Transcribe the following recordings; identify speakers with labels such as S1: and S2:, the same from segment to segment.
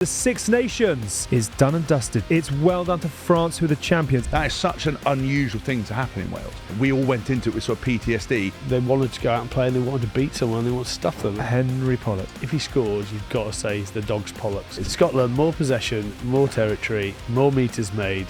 S1: The Six Nations is done and dusted. It's well done to France, who are the champions.
S2: That is such an unusual thing to happen in Wales. We all went into it with sort of PTSD.
S3: They wanted to go out and play and they wanted to beat someone, they wanted to stuff them.
S1: Henry Pollock.
S3: If he scores, you've got to say he's the dog's Pollocks. In Scotland, more possession, more territory, more metres made,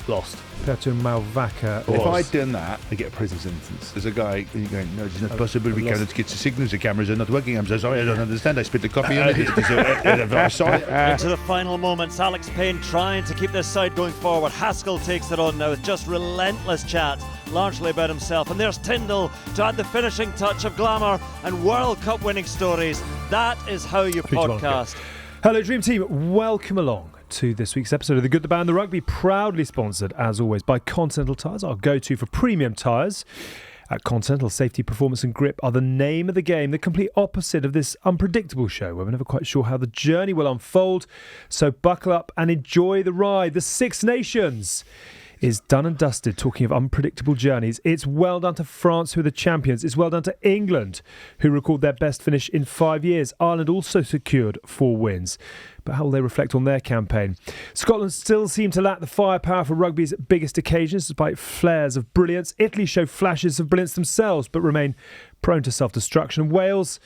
S3: lost.
S1: Compared to Mauvaka.
S2: If I'd done that, I'd get a prison sentence. There's a guy going, no, it's not possible, we cannot get the signals, the cameras are not working, I'm so sorry, I don't understand, I spilled the coffee on it. I'm sorry.
S4: Into the final moments, Alex Payne trying to keep this side going forward. Haskell takes it on now with just relentless chat, largely about himself. And there's Tyndall to add the finishing touch of glamour and World Cup winning stories. That is how you podcast.
S1: Hello Dream Team, welcome along to this week's episode of The Good, The Bad and The Rugby, proudly sponsored, as always, by Continental Tyres, our go-to for premium tyres. At Continental, safety, performance and grip are the name of the game, the complete opposite of this unpredictable show where we're never quite sure how the journey will unfold. So buckle up and enjoy the ride. The Six Nations is done and dusted. Talking of unpredictable journeys, it's well done to France, who are the champions. It's well done to England, who recorded their best finish in 5 years. Ireland also secured 4 wins. But how will they reflect on their campaign? Scotland still seem to lack the firepower for rugby's biggest occasions, despite flares of brilliance. Italy show flashes of brilliance themselves, but remain prone to self-destruction. Wales,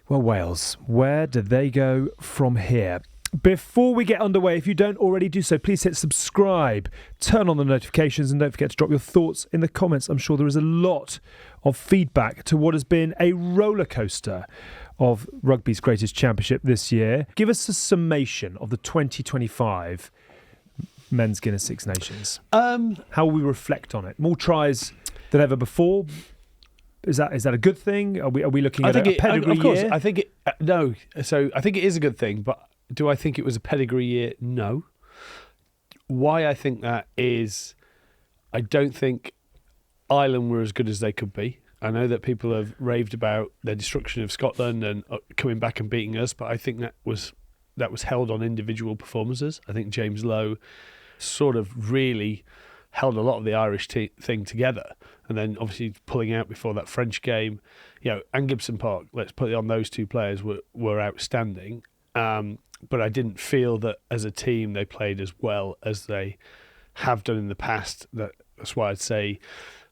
S1: where do they go from here? Before we get underway, if you don't already do so, please hit subscribe, turn on the notifications, and don't forget to drop your thoughts in the comments. I'm sure there is a lot of feedback to what has been a roller coaster of rugby's greatest championship this year. Give us a summation of the 2025 Men's Guinness Six Nations. How will we reflect on it? More tries than ever before. Is that a good thing? Are we looking at a pedigree
S3: of course,
S1: year?
S3: I think it. No. So I think it is a good thing, but do I think it was a pedigree year? No. Why I think that is, I don't think Ireland were as good as they could be. I know that people have raved about their destruction of Scotland and coming back and beating us, but I think that was held on individual performances. I think James Lowe sort of really held a lot of the Irish thing together, and then obviously pulling out before that French game, and Gibson Park. Let's put it on those two players were outstanding. But I didn't feel that as a team they played as well as they have done in the past. That's why I'd say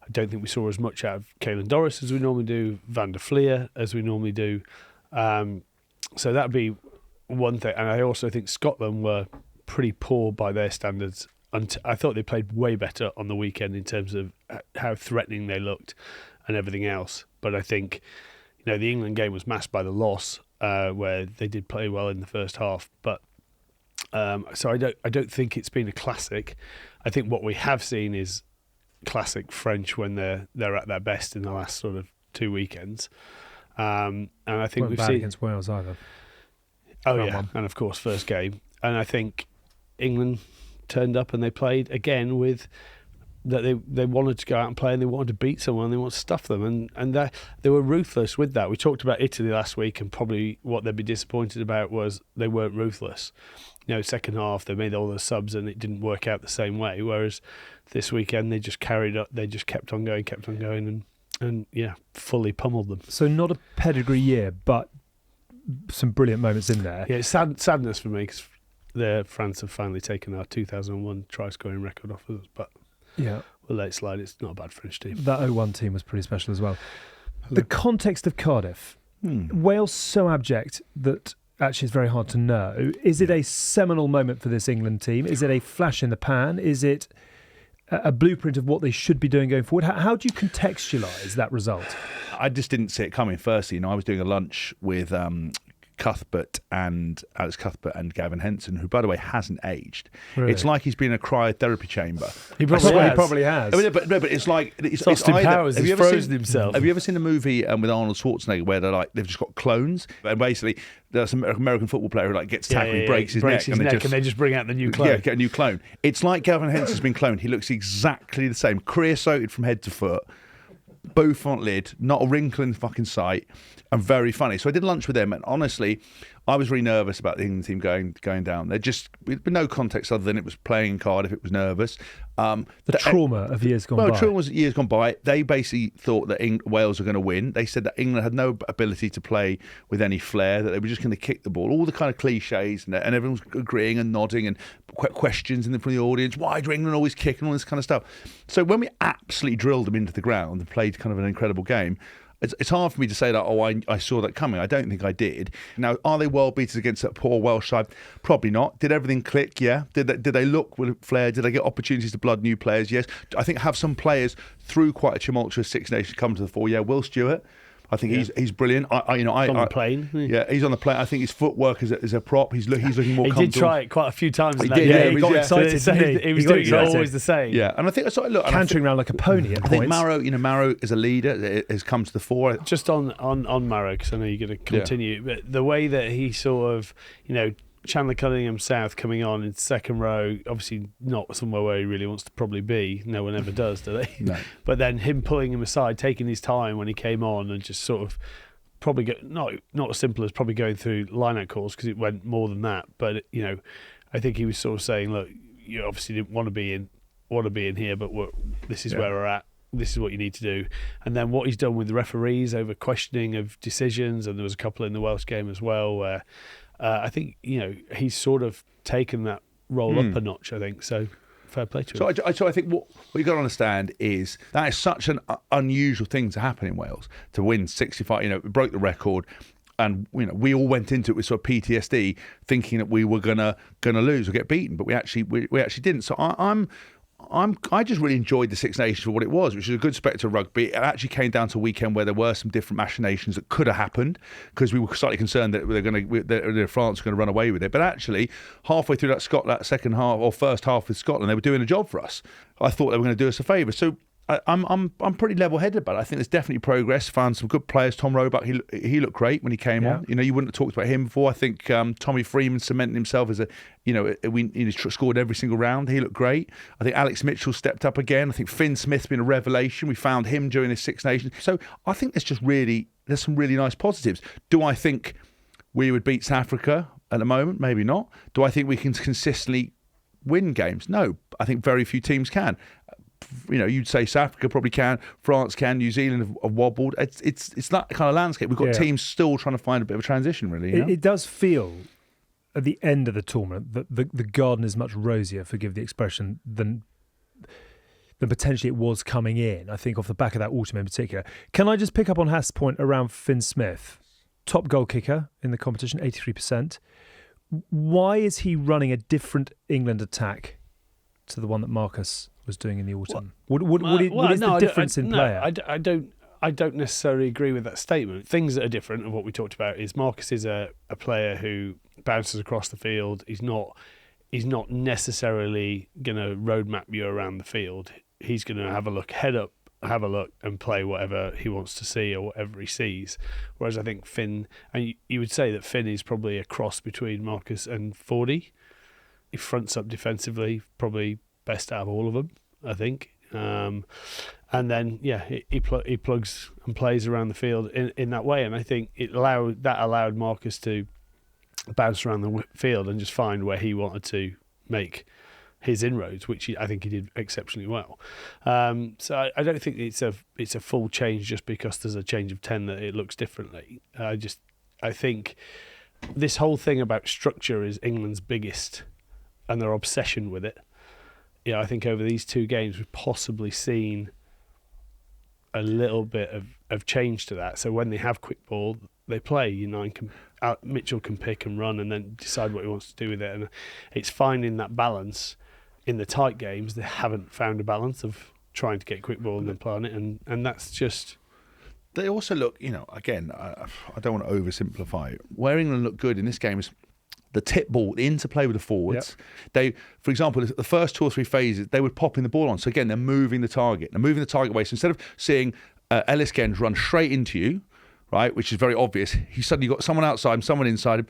S3: I don't think we saw as much out of Caelan Doris as we normally do, Van der Fleer as we normally do. So that'd be one thing. And I also think Scotland were pretty poor by their standards. I thought they played way better on the weekend in terms of how threatening they looked and everything else. But I think the England game was masked by the loss, where they did play well in the first half. But so I don't think it's been a classic. I think what we have seen is classic French when they're at their best in the last sort of 2 weekends. And I think we've seen
S1: against Wales either.
S3: And of course first game. And I think England turned up and they played again with that they wanted to go out and play and they wanted to beat someone, they wanted to stuff them, and they were ruthless with that. We talked about Italy last week, and probably what they'd be disappointed about was they weren't ruthless. Second half they made all the subs and it didn't work out the same way, whereas this weekend they just carried up, they just kept on going and fully pummeled them.
S1: So not a pedigree year, but some brilliant moments in there.
S3: Yeah, it's sadness for me because France have finally taken our 2001 try scoring record off of us, but we'll let it slide. It's not a bad French team.
S1: That 01 team was pretty special as well. The context of Cardiff. Wales so abject that actually it's very hard to know. Is it a seminal moment for this England team? Is it a flash in the pan? Is it a blueprint of what they should be doing going forward? How do you contextualise that result?
S2: I just didn't see it coming. Firstly, I was doing a lunch with Alex Cuthbert and Gavin Henson, who, by the way, hasn't aged.
S1: Really?
S2: It's like he's been in a cryotherapy chamber.
S1: He probably has.
S2: But it's like it's
S3: Austin
S2: either,
S3: Powers has frozen himself.
S2: Have you ever seen a movie with Arnold Schwarzenegger where they've just got clones, and basically there's some American football player who gets tackled, he breaks his neck, and
S3: they just bring out the new clone.
S2: Yeah, get a new clone. It's like Gavin Henson's been cloned. He looks exactly the same, creosoted from head to foot. Bouffant lid, not a wrinkle in fucking sight, and very funny. So I did lunch with them, and honestly, I was really nervous about the England team going down. There just with no context other than it was playing in Cardiff. It was nervous.
S1: The trauma of years gone by.
S2: Well, trauma was years gone by. They basically thought that Wales were going to win. They said that England had no ability to play with any flair, that they were just going to kick the ball. All the kind of cliches, and everyone was agreeing and nodding, and questions from the audience. Why do England always kick and all this kind of stuff? So when we absolutely drilled them into the ground and played kind of an incredible game, it's hard for me to say that, I saw that coming. I don't think I did. Now, are they world beaters against that poor Welsh side? Probably not. Did everything click? Yeah. Did they look with flair? Did they get opportunities to blood new players? Yes. I think have some players through quite a tumultuous Six Nations come to the fore. Yeah, Will Stewart. I think he's brilliant.
S3: On the plane.
S2: Yeah, he's on the plane. I think his footwork is a prop. He's looking more comfortable.
S3: He did try it quite a few times.
S2: He did.
S1: He got excited.
S3: He was doing it always the same.
S2: Yeah, and I think that's look.
S1: Cantering around like a pony at
S2: I think
S1: points.
S2: Maro is a leader. Has come to the fore.
S3: Just on Maro, because I know you're going to continue. Yeah. But the way that he sort of, Chandler Cunningham South coming on in second row, obviously not somewhere where he really wants to probably be. No one ever does, do they?
S2: No.
S3: But then him pulling him aside, taking his time when he came on, and just sort of probably not as simple as probably going through line-out calls, because it went more than that. But I think he was sort of saying, look, you obviously didn't want to be in here, but this is where we're at. This is what you need to do. And then what he's done with the referees over questioning of decisions, and there was a couple in the Welsh game as well where I think he's sort of taken that role up a notch. I think so. Fair play to him.
S2: So I think what you got to understand is that is such an unusual thing to happen in Wales, to win 65. It broke the record, and we all went into it with sort of PTSD, thinking that we were gonna lose or get beaten, but we actually didn't. So I just really enjoyed the Six Nations for what it was, which is a good spectre of rugby. It actually came down to a weekend where there were some different machinations that could have happened, because we were slightly concerned that France were going to run away with it. But actually, halfway through that second half or first half with Scotland, they were doing a job for us. I thought they were going to do us a favour. So I'm pretty level-headed about it. I think there's definitely progress. Found some good players. Tom Roebuck, he looked great when he came on. You wouldn't have talked about him before. I think Tommy Freeman cemented himself as he scored every single round. He looked great. I think Alex Mitchell stepped up again. I think Finn Smith's been a revelation. We found him during this Six Nations. So I think there's some really nice positives. Do I think we would beat South Africa at the moment? Maybe not. Do I think we can consistently win games? No. I think very few teams can. You'd say South Africa probably can, France can, New Zealand have wobbled. It's that kind of landscape. We've got teams still trying to find a bit of a transition, really.
S1: It does feel at the end of the tournament that the garden is much rosier, forgive the expression, than potentially it was coming in, I think, off the back of that autumn in particular. Can I just pick up on Hask's point around Finn Smith? Top goal kicker in the competition, 83%. Why is he running a different England attack to the one that Marcus was doing in the autumn? What is the difference in player?
S3: I don't necessarily agree with that statement. Things that are different, and what we talked about, is Marcus is a player who bounces across the field. He's not necessarily going to roadmap you around the field. He's going to have a look, head up, have a look, and play whatever he wants to see or whatever he sees. Whereas I think Finn, and you would say that Finn is probably a cross between Marcus and Fordy. He fronts up defensively, probably best out of all of them, I think. And then, he plugs and plays around the field in that way. And I think that allowed Marcus to bounce around the field and just find where he wanted to make his inroads, which I think he did exceptionally well. So I don't think it's a full change just because there's a change of 10 that it looks differently. I think this whole thing about structure is England's biggest, and their obsession with it. I think over these two games we've possibly seen a little bit of change to that. So when they have quick ball, they play. Mitchell can pick and run and then decide what he wants to do with it. And it's finding that balance. In the tight games, they haven't found a balance of trying to get quick ball and then play on it. And that's just...
S2: They also look, again, I don't want to oversimplify it. Where England looked good in this game is the tip ball, the interplay with the forwards. Yep. They, for example, the first 2 or 3 phases, they were popping the ball on. So again, they're moving the target. They're moving the target away. So instead of seeing Ellis Genge run straight into you, right, which is very obvious, he's suddenly got someone outside him, someone inside him.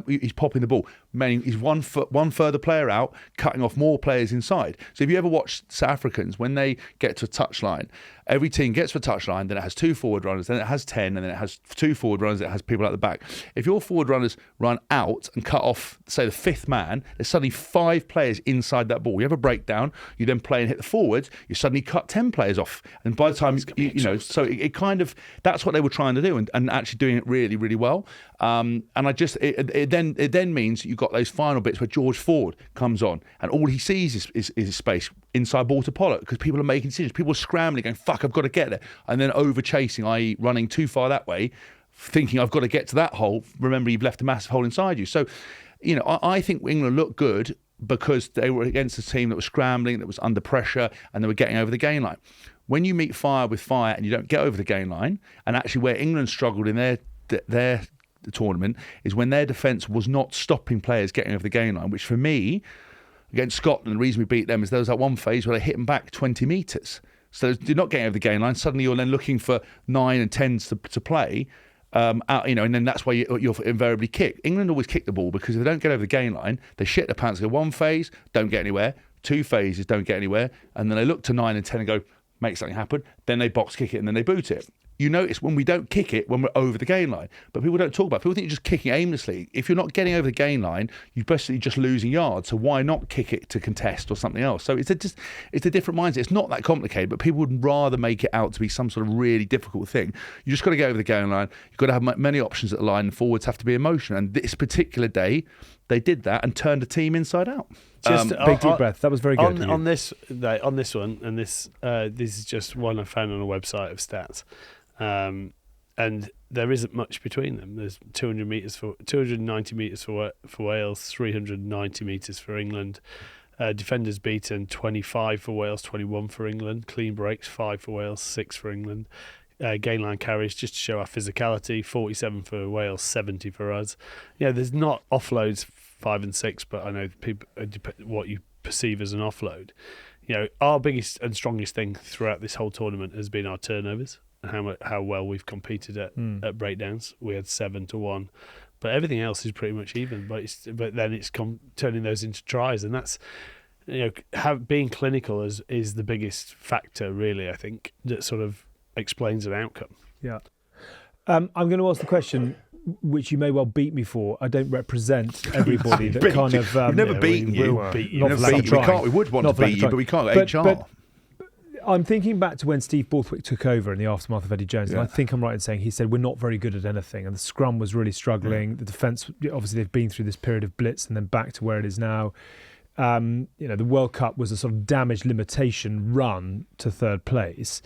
S2: He's popping the ball. Meaning he's one further player out, cutting off more players inside. So if you ever watch South Africans, when they get to a touchline, every team gets to the touchline, then it has 2 forward runners, then it has 10, and then it has 2 forward runners, it has people at the back. If your forward runners run out and cut off, say, the 5th man, there's suddenly 5 players inside that ball. You have a breakdown, you then play and hit the forwards, you suddenly cut 10 players off. And by the time, so it kind of, that's what they were trying to do, and actually doing it really, really well. And it then means you've got those final bits where George Ford comes on, and all he sees is space inside ball to Pollock, because people are making decisions. People are scrambling, going, fuck, I've got to get there. And then over chasing, i.e. running too far that way, thinking I've got to get to that hole. Remember, you've left a massive hole inside you. So, I think England looked good because they were against a team that was scrambling, that was under pressure, and they were getting over the gain line. When you meet fire with fire and you don't get over the gain line, and actually where England struggled in their tournament is when their defence was not stopping players getting over the gain line, which for me, against Scotland, the reason we beat them is there was that one phase where they hit them back 20 metres. So you're not getting over the gain line. Suddenly you're then looking for 9 and 10s to play, and then that's why you're invariably kicked. England always kick the ball because if they don't get over the gain line, they shit their pants. Go 1 phase, don't get anywhere. 2 phases, don't get anywhere. And then they look to 9 and 10 and go, make something happen. Then they box kick it and then they boot it. You notice when we don't kick it when we're over the gain line, but people don't talk about it. People think you're just kicking aimlessly. If you're not getting over the gain line, you're basically just losing yards. So why not kick it to contest or something else? So it's a different mindset. It's not that complicated, but people would rather make it out to be some sort of really difficult thing. You just got to get over the gain line. You've got to have many options at the line, and forwards have to be in motion. And this particular day, they did that and turned the team inside out.
S1: Just big deep breath. That was very good.
S3: On this one, and this is just one I found on a website of stats. And there isn't much between them. There's 290 metres for Wales, 390 metres for England. Defenders beaten 25 for Wales, 21 for England. Clean breaks 5 for Wales, 6 for England. Gain line carries, just to show our physicality, 47 for Wales, 70 for us. There's not offloads 5 and 6, but I know people what you perceive as an offload. Our biggest and strongest thing throughout this whole tournament has been our turnovers. How well we've competed at breakdowns. We had 7-1, but everything else is pretty much even. But then it's turning those into tries, and that's being clinical is the biggest factor, really. I think that sort of explains an outcome.
S1: Yeah, I'm going to ask the question, which you may well beat me for. I don't represent everybody that kind of.
S2: We've never beaten you. We would want to beat you, but we can't. HR.
S1: I'm thinking back to when Steve Borthwick took over in the aftermath of Eddie Jones, and I think I'm right in saying he said we're not very good at anything, and the scrum was really struggling. The defence, obviously, they've been through this period of blitz and then back to where it is now. The World Cup was a sort of damage limitation run to third place.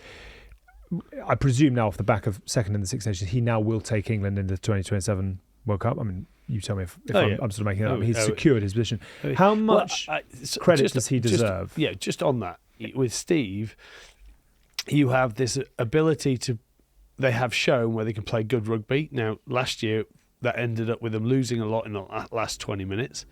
S1: I presume now off the back of second in the Six Nations, he now will take England into the 2027 World Cup. I mean, you tell me if I'm sort of making it up. He's secured his position. How much credit does he deserve?
S3: Just on that. With Steve, you have this ability they have shown where they can play good rugby. Now, last year, that ended up with them losing a lot in the last 20 minutes.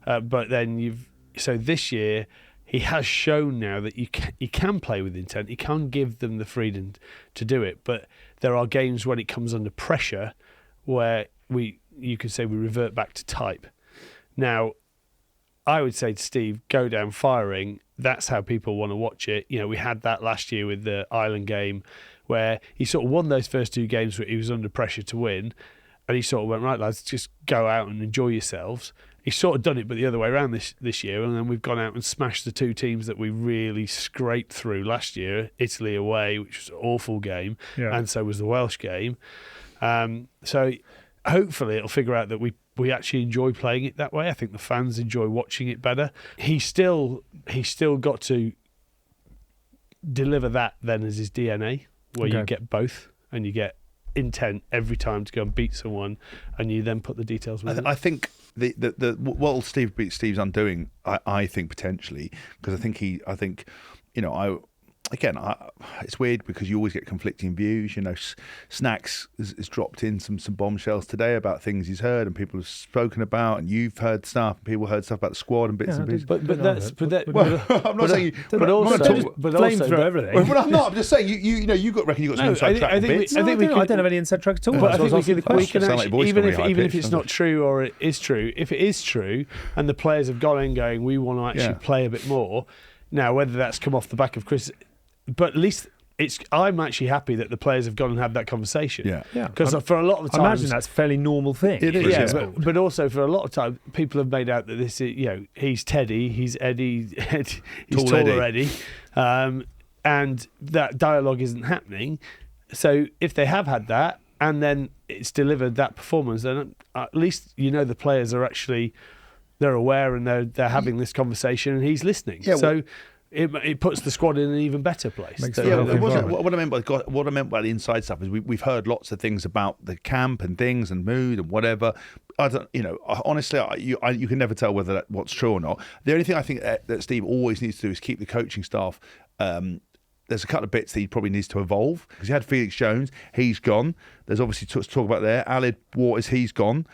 S3: But then so this year, he has shown now that you can play with intent. He can give them the freedom to do it. But there are games when it comes under pressure where you could say we revert back to type. Now, I would say to Steve, go down firing. That's how people want to watch it. We had that last year with the Ireland game where he sort of won those first 2 games where he was under pressure to win. And he sort of went, right, lads, just go out and enjoy yourselves. He's sort of done it, but the other way around this year. And then we've gone out and smashed the 2 teams that we really scraped through last year. Italy away, which was an awful game. Yeah. And so was the Welsh game. So hopefully it'll figure out that we actually enjoy playing it that way. I think the fans enjoy watching it better. He's still got to deliver that then as his DNA, where you get both and you get intent every time to go and beat someone, and you then put the details with it.
S2: I think the what Steve's undoing, I think potentially, because I think it's weird because you always get conflicting views. Snacks has dropped in some bombshells today about things he's heard and people have spoken about, and you've heard stuff, and people heard stuff about the squad and bits and pieces. I'm not saying, but also
S1: flame through everything.
S2: But I'm not. I'm just saying you reckon you got some inside track bits.
S1: I don't have any inside track at all.
S3: But I think we can actually, even if it's not true or it is true, if it is true, and the players have gone in going, we want to actually play a bit more. Now, whether that's come off the back of Chris. But at least I'm actually happy that the players have gone and had that conversation.
S2: Yeah.
S3: Because for a lot of the
S1: I
S3: times,
S1: imagine that's a fairly normal thing.
S2: It is,
S3: yeah,
S2: yeah.
S3: but also for a lot of time, people have made out that this is, he's Teddy, he's Eddie, he's
S2: Tall
S3: taller Eddie, and that dialogue isn't happening. So if they have had that and then it's delivered that performance, then at least the players are actually they're aware and they're having this conversation and he's listening.
S2: Yeah,
S3: so. It puts the squad in an even better place.
S1: Makes
S3: So,
S1: it
S2: Yeah,
S1: healthy
S2: what I meant by the inside stuff is we've heard lots of things about the camp and things and mood and whatever. I don't, honestly, you can never tell whether what's true or not. The only thing I think that Steve always needs to do is keep the coaching staff. There's a couple of bits that he probably needs to evolve because he had Felix Jones, he's gone. There's obviously to talk about there. Alid Waters, he's gone.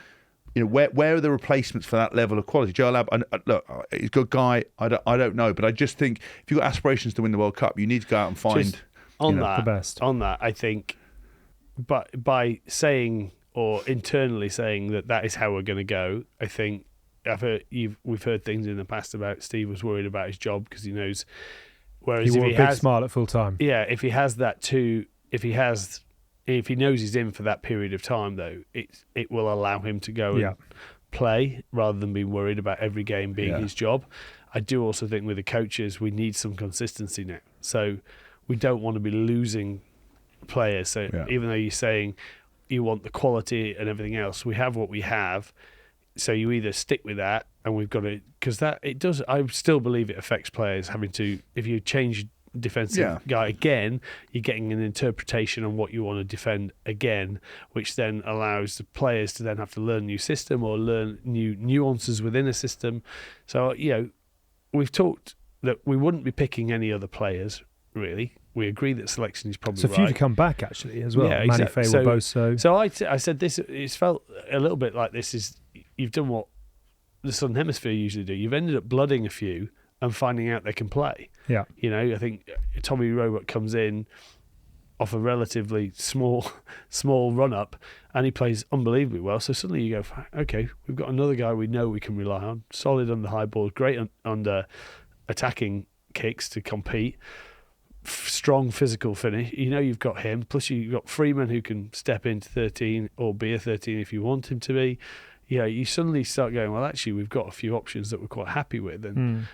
S2: Where are the replacements for that level of quality? Joe Lab, look, he's a good guy. I don't know, but I just think if you've got aspirations to win the World Cup, you need to go out and find
S1: the best.
S3: On that, I think, but by saying or internally saying that is how we're going to go, I think we've heard things in the past about Steve was worried about his job because he knows. Whereas
S1: He wore a big smile at full time.
S3: Yeah, if he has that too, if he knows he's in for that period of time, though, it will allow him to go and play rather than be worried about every game being his job. I do also think with the coaches, we need some consistency now. So we don't want to be losing players. So even though you're saying you want the quality and everything else, we have what we have. So you either stick with that, and we've got to, because that it does. I still believe it affects players having to. If you change defensive guy again, you're getting an interpretation on what you want to defend again, which then allows the players to then have to learn a new system or learn new nuances within a system. So we've talked that we wouldn't be picking any other players really. We agree that selection is probably
S1: right. So a few to come back actually as well.
S3: Yeah,
S1: Manny
S3: exactly.
S1: Fay were both so.
S3: So I said this. It's felt a little bit like this is you've done what the Southern Hemisphere usually do. You've ended up blooding a few and finding out they can play.
S1: Yeah.
S3: I think Tommy Roebuck comes in off a relatively small run-up and he plays unbelievably well. So suddenly you go, okay, we've got another guy we know we can rely on. Solid on the high ball, great under attacking kicks to compete. Strong physical finish. You've got him. Plus you've got Freeman who can step into 13 or be a 13 if you want him to be. You suddenly start going, well, actually, we've got a few options that we're quite happy with. And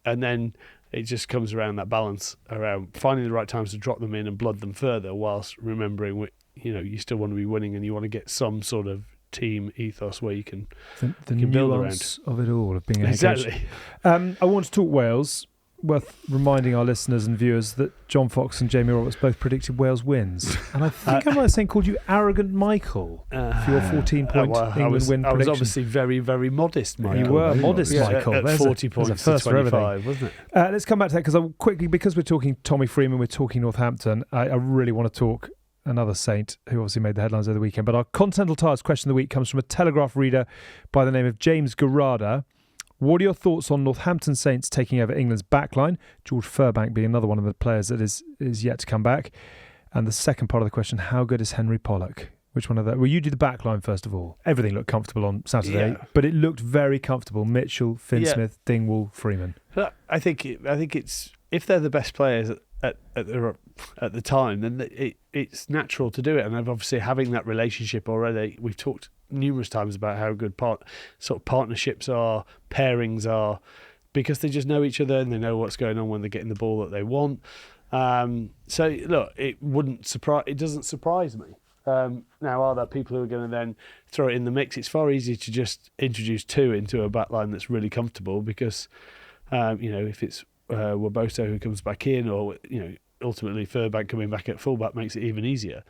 S3: then it just comes around that balance around finding the right times to drop them in and blood them further whilst remembering, you still want to be winning and you want to get some sort of team ethos where you can,
S1: the
S3: you can build
S1: nuance of it all, of being a head
S3: exactly.
S1: coach. I want to talk Wales. Worth reminding our listeners and viewers that John Fox and Jamie Roberts both predicted Wales wins. And I think I might have called you Arrogant Michael for your 14-point England win prediction.
S3: I was obviously very, very modest, Michael.
S1: You were modest, Michael.
S3: At 40 points to 25, wasn't it?
S1: Let's come back to that because we're talking Tommy Freeman, we're talking Northampton. I really want to talk another Saint who obviously made the headlines over the weekend. But our Continental Tyres question of the week comes from a Telegraph reader by the name of James Garada. What are your thoughts on Northampton Saints taking over England's backline? George Furbank being another one of the players that is yet to come back. And the second part of the question, how good is Henry Pollock? Which one of that? Well, you do the backline first of all. Everything looked comfortable on Saturday, but it looked very comfortable. Mitchell, Finsmith, Dingwall, Freeman.
S3: I think it's if they're the best players at the time, then it's natural to do it. And obviously having that relationship already, we've talked numerous times about how good partnerships are, pairings are, because they just know each other and they know what's going on when they're getting the ball that they want. So look, it doesn't surprise me. Now, are there people who are going to then throw it in the mix? It's far easier to just introduce two into a backline that's really comfortable because, if it's Waboto who comes back in, or ultimately Furbank coming back at fullback makes it even easier.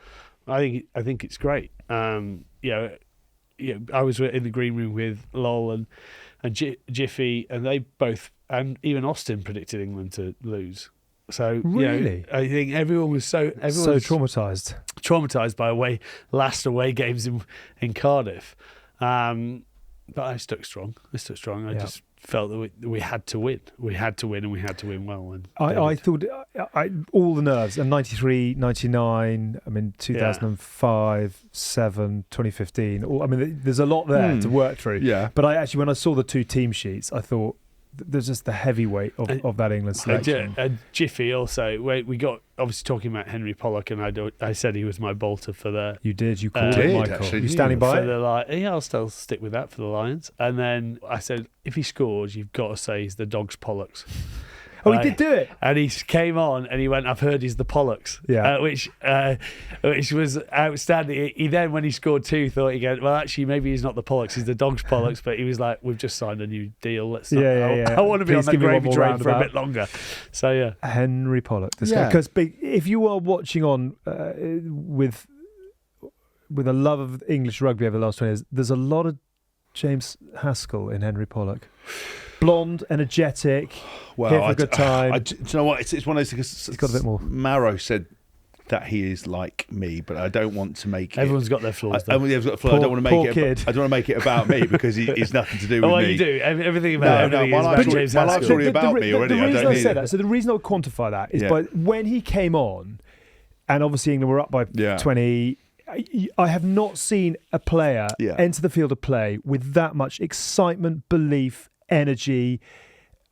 S3: I think it's great. I was in the green room with Lol and Jiffy, and they both, and even Austin predicted England to lose. So
S1: really,
S3: I think everyone was so traumatized by last away games in Cardiff. But I stuck strong. I just felt that we had to win. We had to win, and we had to win well. And
S1: I thought all the nerves, and 93, 99, 2005, 7, 2015. There's a lot there to work through.
S2: Yeah.
S1: But when I saw the two team sheets, I thought there's just the heavyweight of that England selection.
S3: And Jiffy also. We got obviously talking about Henry Pollock, and I said he was my bolter for the.
S1: You did. You called it, Michael.
S2: Actually,
S1: you standing by
S3: it? Yeah, I'll still stick with that for the Lions. And then I said, if he scores, you've got to say he's the Dogs Pollocks.
S1: Oh, he did do it.
S3: And he came on and he went, I've heard he's the Pollocks.
S1: Yeah.
S3: Which was outstanding. He then, when he scored 2, thought again, well, actually, maybe he's not the Pollocks, he's the Dogs Pollocks. But he was like, we've just signed a new deal. Let's not, I want to be on that gravy train for a bit longer. So, yeah.
S1: Henry Pollock, this guy. Because if you are watching on with a love of English rugby over the last 20 years, there's a lot of James Haskell in Henry Pollock. Blonde, energetic, here for a good time.
S2: Do you know what? It's one of those things.
S1: He's got a bit more.
S2: Marrow said that he is like me, but I don't want to make it.
S3: Everyone's got their flaws.
S2: Everyone's got flaws. I don't want to make it. I don't want to make it about me because he's nothing to do with me.
S3: Well, you do. Everything about everything is about James
S2: My life's
S3: Haskell.
S2: already about me already.
S1: The reason I said that, so the reason I would quantify that is by when he came on, and obviously England were up by 20. I have not seen a player enter the field of play with that much excitement, belief, energy.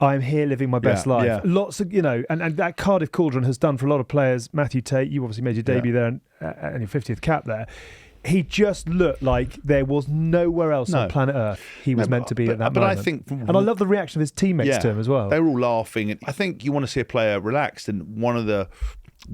S1: I'm here living my best life.
S2: Yeah.
S1: Lots of, and that Cardiff Cauldron has done for a lot of players. Matthew Tate, you obviously made your debut there and your 50th cap there. He just looked like there was nowhere else on planet Earth he was meant to be at that moment.
S2: But I think...
S1: And I love the reaction of his teammates to him as well.
S2: They were all laughing. And I think you want to see a player relaxed, and one of the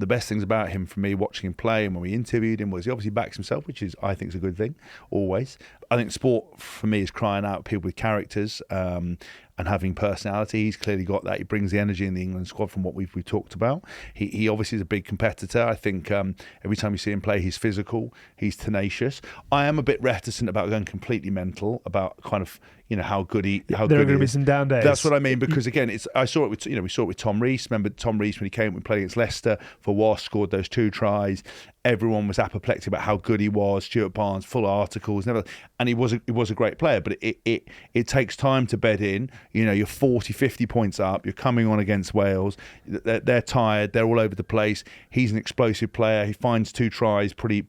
S2: best things about him for me watching him play and when we interviewed him was he obviously backs himself, which is, I think, is a good thing, always. I think sport for me is crying out people with characters and having personality. He's clearly got that. He brings the energy in the England squad from what we've talked about. He obviously is a big competitor. I think every time you see him play, he's physical, he's tenacious. I am a bit reticent about going completely mental about kind of how good he. There
S1: are going to be some down days.
S2: That's what I mean, because again, I saw it with we saw it with Tom Rees. Remember Tom Rees when he came and played against Leicester for Wasps, scored those 2 tries. Everyone was apoplectic about how good he was. Stuart Barnes, full articles, and he was a great player. But it takes time to bed in. You're 40, 50 points up. You're coming on against Wales. They're tired. They're all over the place. He's an explosive player. He finds 2 tries pretty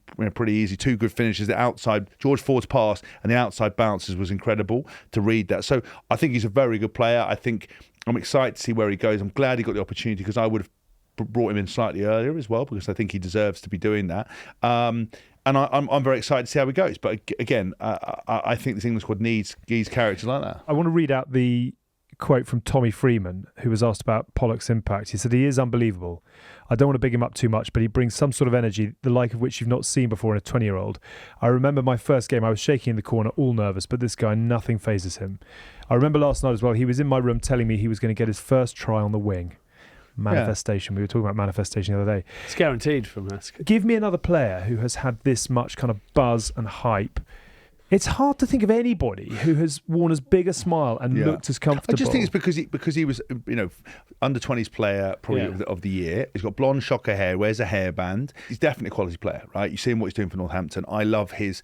S2: easy. 2 good finishes. The outside George Ford's pass and the outside bounces was incredible to read that. So I think he's a very good player. I think I'm excited to see where he goes. I'm glad he got the opportunity because I would have brought him in slightly earlier as well because I think he deserves to be doing that. And I'm very excited to see how he goes. But again, I think this England squad needs characters like that.
S1: I want to read out the quote from Tommy Freeman, who was asked about Pollock's impact. He said, he is unbelievable. I don't want to big him up too much, but he brings some sort of energy, the like of which you've not seen before in a 20-year-old. I remember my first game, I was shaking in the corner, all nervous, but this guy, nothing phases him. I remember last night as well, he was in my room telling me he was going to get his first try on the wing. Manifestation. We were talking about manifestation the other day.
S3: It's guaranteed from Hask.
S1: Give me another player who has had this much kind of buzz and hype. It's hard to think of anybody who has worn as big a smile and looked as comfortable.
S2: I just think it's because he was under 20s player probably of the year. He's got blonde shocker hair, wears a hairband. He's definitely a quality player, right? You see him what he's doing for Northampton. I love his.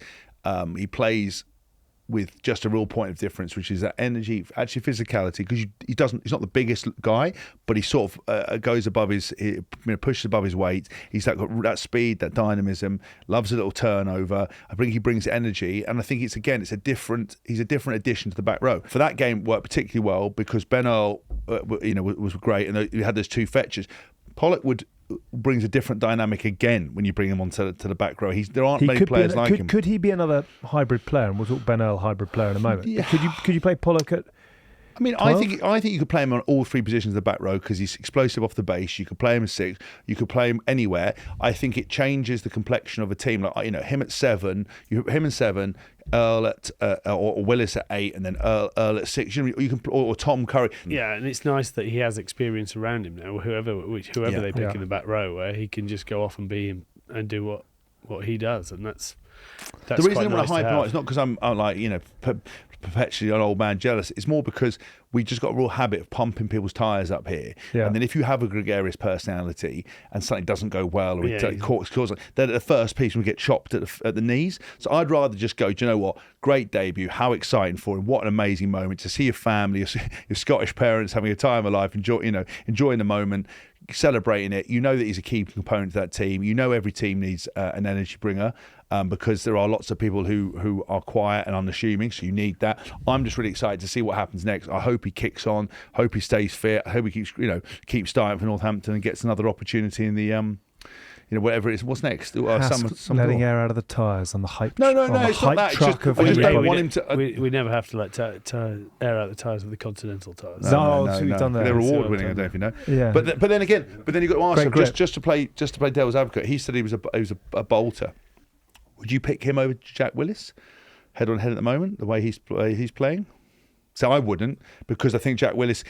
S2: He plays with just a real point of difference, which is that energy, actually physicality, because he's not the biggest guy, but he sort of goes above pushes above his weight. He's got that speed, that dynamism, loves a little turnover. I think he brings energy, and I think he's a different addition to the back row. For that game, worked particularly well because Ben Earl, was great, and you had those 2 fetchers. Pollock brings a different dynamic again when you bring him onto the back row. There aren't many players like him.
S1: Could he be another hybrid player? And we'll talk Ben Earl hybrid player in a moment.
S2: Yeah.
S1: Could you play Pollock at?
S2: I mean, 12? I think you could play him on all 3 positions of the back row because he's explosive off the base. You could play him at 6. You could play him anywhere. I think it changes the complexion of a team. Like him at 7, him and 7, Earl at or Willis at 8, and then Earl at 6. You can or Tom Curry.
S3: Yeah, and it's nice that he has experience around him now. Whoever they pick in the back row, where he can just go off and be him and do what he does, and that's
S2: the reason I want to hype him up is not because I'm like perpetually an old man jealous. It's more because we just got a real habit of pumping people's tyres up here. Yeah. And then if you have a gregarious personality and something doesn't go well or they're the first piece we get chopped at the knees. So I'd rather just go, do you know what? Great debut. How exciting for him. What an amazing moment to see your family, your Scottish parents having a time of life, enjoying the moment. celebrating it. You know that he's a key component to that team. You know every team needs an energy bringer because there are lots of people who are quiet and unassuming, so you need that. I'm just really excited to see what happens next. I hope he kicks on. Hope he stays fit. I hope he keeps starting for Northampton and gets another opportunity in the whatever it is. What's next?
S1: Hask letting air out of the tyres on the hype.
S2: No, it's not that.
S1: We
S2: don't want him to.
S3: We never have to let air out the tyres with the Continental Tyres.
S1: No, we've done that.
S2: They're award winning. I don't know if you know.
S1: Yeah.
S2: But then you've got to ask him just to play devil's advocate. He said he was a bolter. Would you pick him over Jack Willis, head on head at the moment, the way he's playing? So I wouldn't, because I think Jack Willis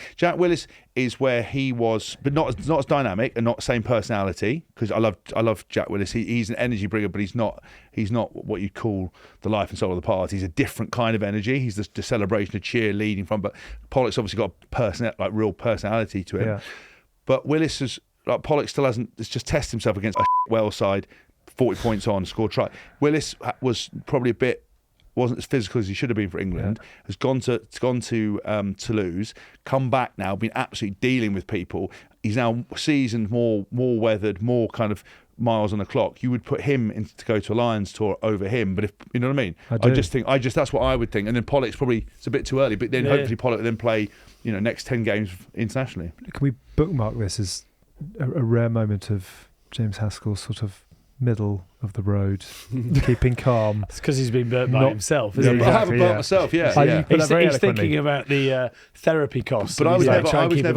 S2: is where he was, but not as dynamic and not the same personality. Because I love Jack Willis. He's an energy bringer, but he's not what you'd call the life and soul of the party. He's a different kind of energy. He's the celebration, the cheer, leading from. But Pollock's obviously got real personality to him. Yeah. But Willis Pollock still hasn't. It's just tested himself against a Wales side, 40 points on, scored try. Willis was probably wasn't as physical as he should have been for England. Yeah. Has gone to Toulouse, come back now, been absolutely dealing with people. He's now seasoned, more weathered, more kind of miles on the clock. You would put him in to go to a Lions tour over him, but if you know what I mean, I just think that's what I would think. And then Pollock's probably it's a bit too early, but then hopefully Pollock will then play next 10 games internationally.
S1: Can we bookmark this as a rare moment of James Haskell's sort of middle of the road, keeping calm?
S3: It's because he's been burnt by himself, isn't he?
S2: I haven't burnt myself, yeah.
S3: He's thinking about the therapy costs.
S2: But I was never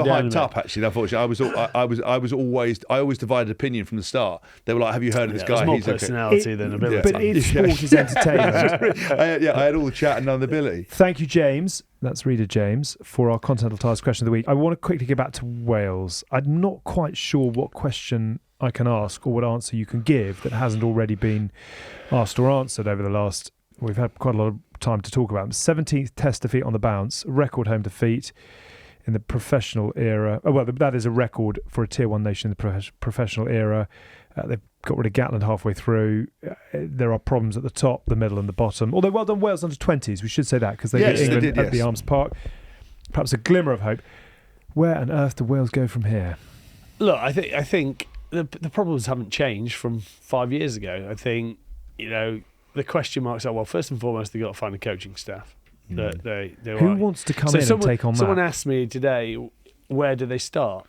S2: hyped up, actually, unfortunately. I always divided opinion from the start. They were like, have you heard of this guy?
S3: It's more personality than ability.
S1: But sport is entertainment.
S2: I had all the chat and none of the ability.
S1: Thank you, James. That's reader James for our Continental Tyres question of the week. I want to quickly get back to Wales. I'm not quite sure what question I can ask or what answer you can give that hasn't already been asked or answered over the last. We've had quite a lot of time to talk about them. 17th Test defeat on the bounce, record home defeat in the professional era. Oh, well, that is a record for a Tier 1 nation in the professional era. They've got rid of Gatland halfway through. There are problems at the top, the middle and the bottom. Although well done Wales under 20s, we should say that, because they beat England at the Arms Park. Perhaps a glimmer of hope. Where on earth do Wales go from here?
S3: Look, I think the problems haven't changed from 5 years ago. I think, the question marks are, well, first and foremost, they've got to find a coaching staff.
S1: Who wants to come in and take on that?
S3: Someone asked me today, where do they start?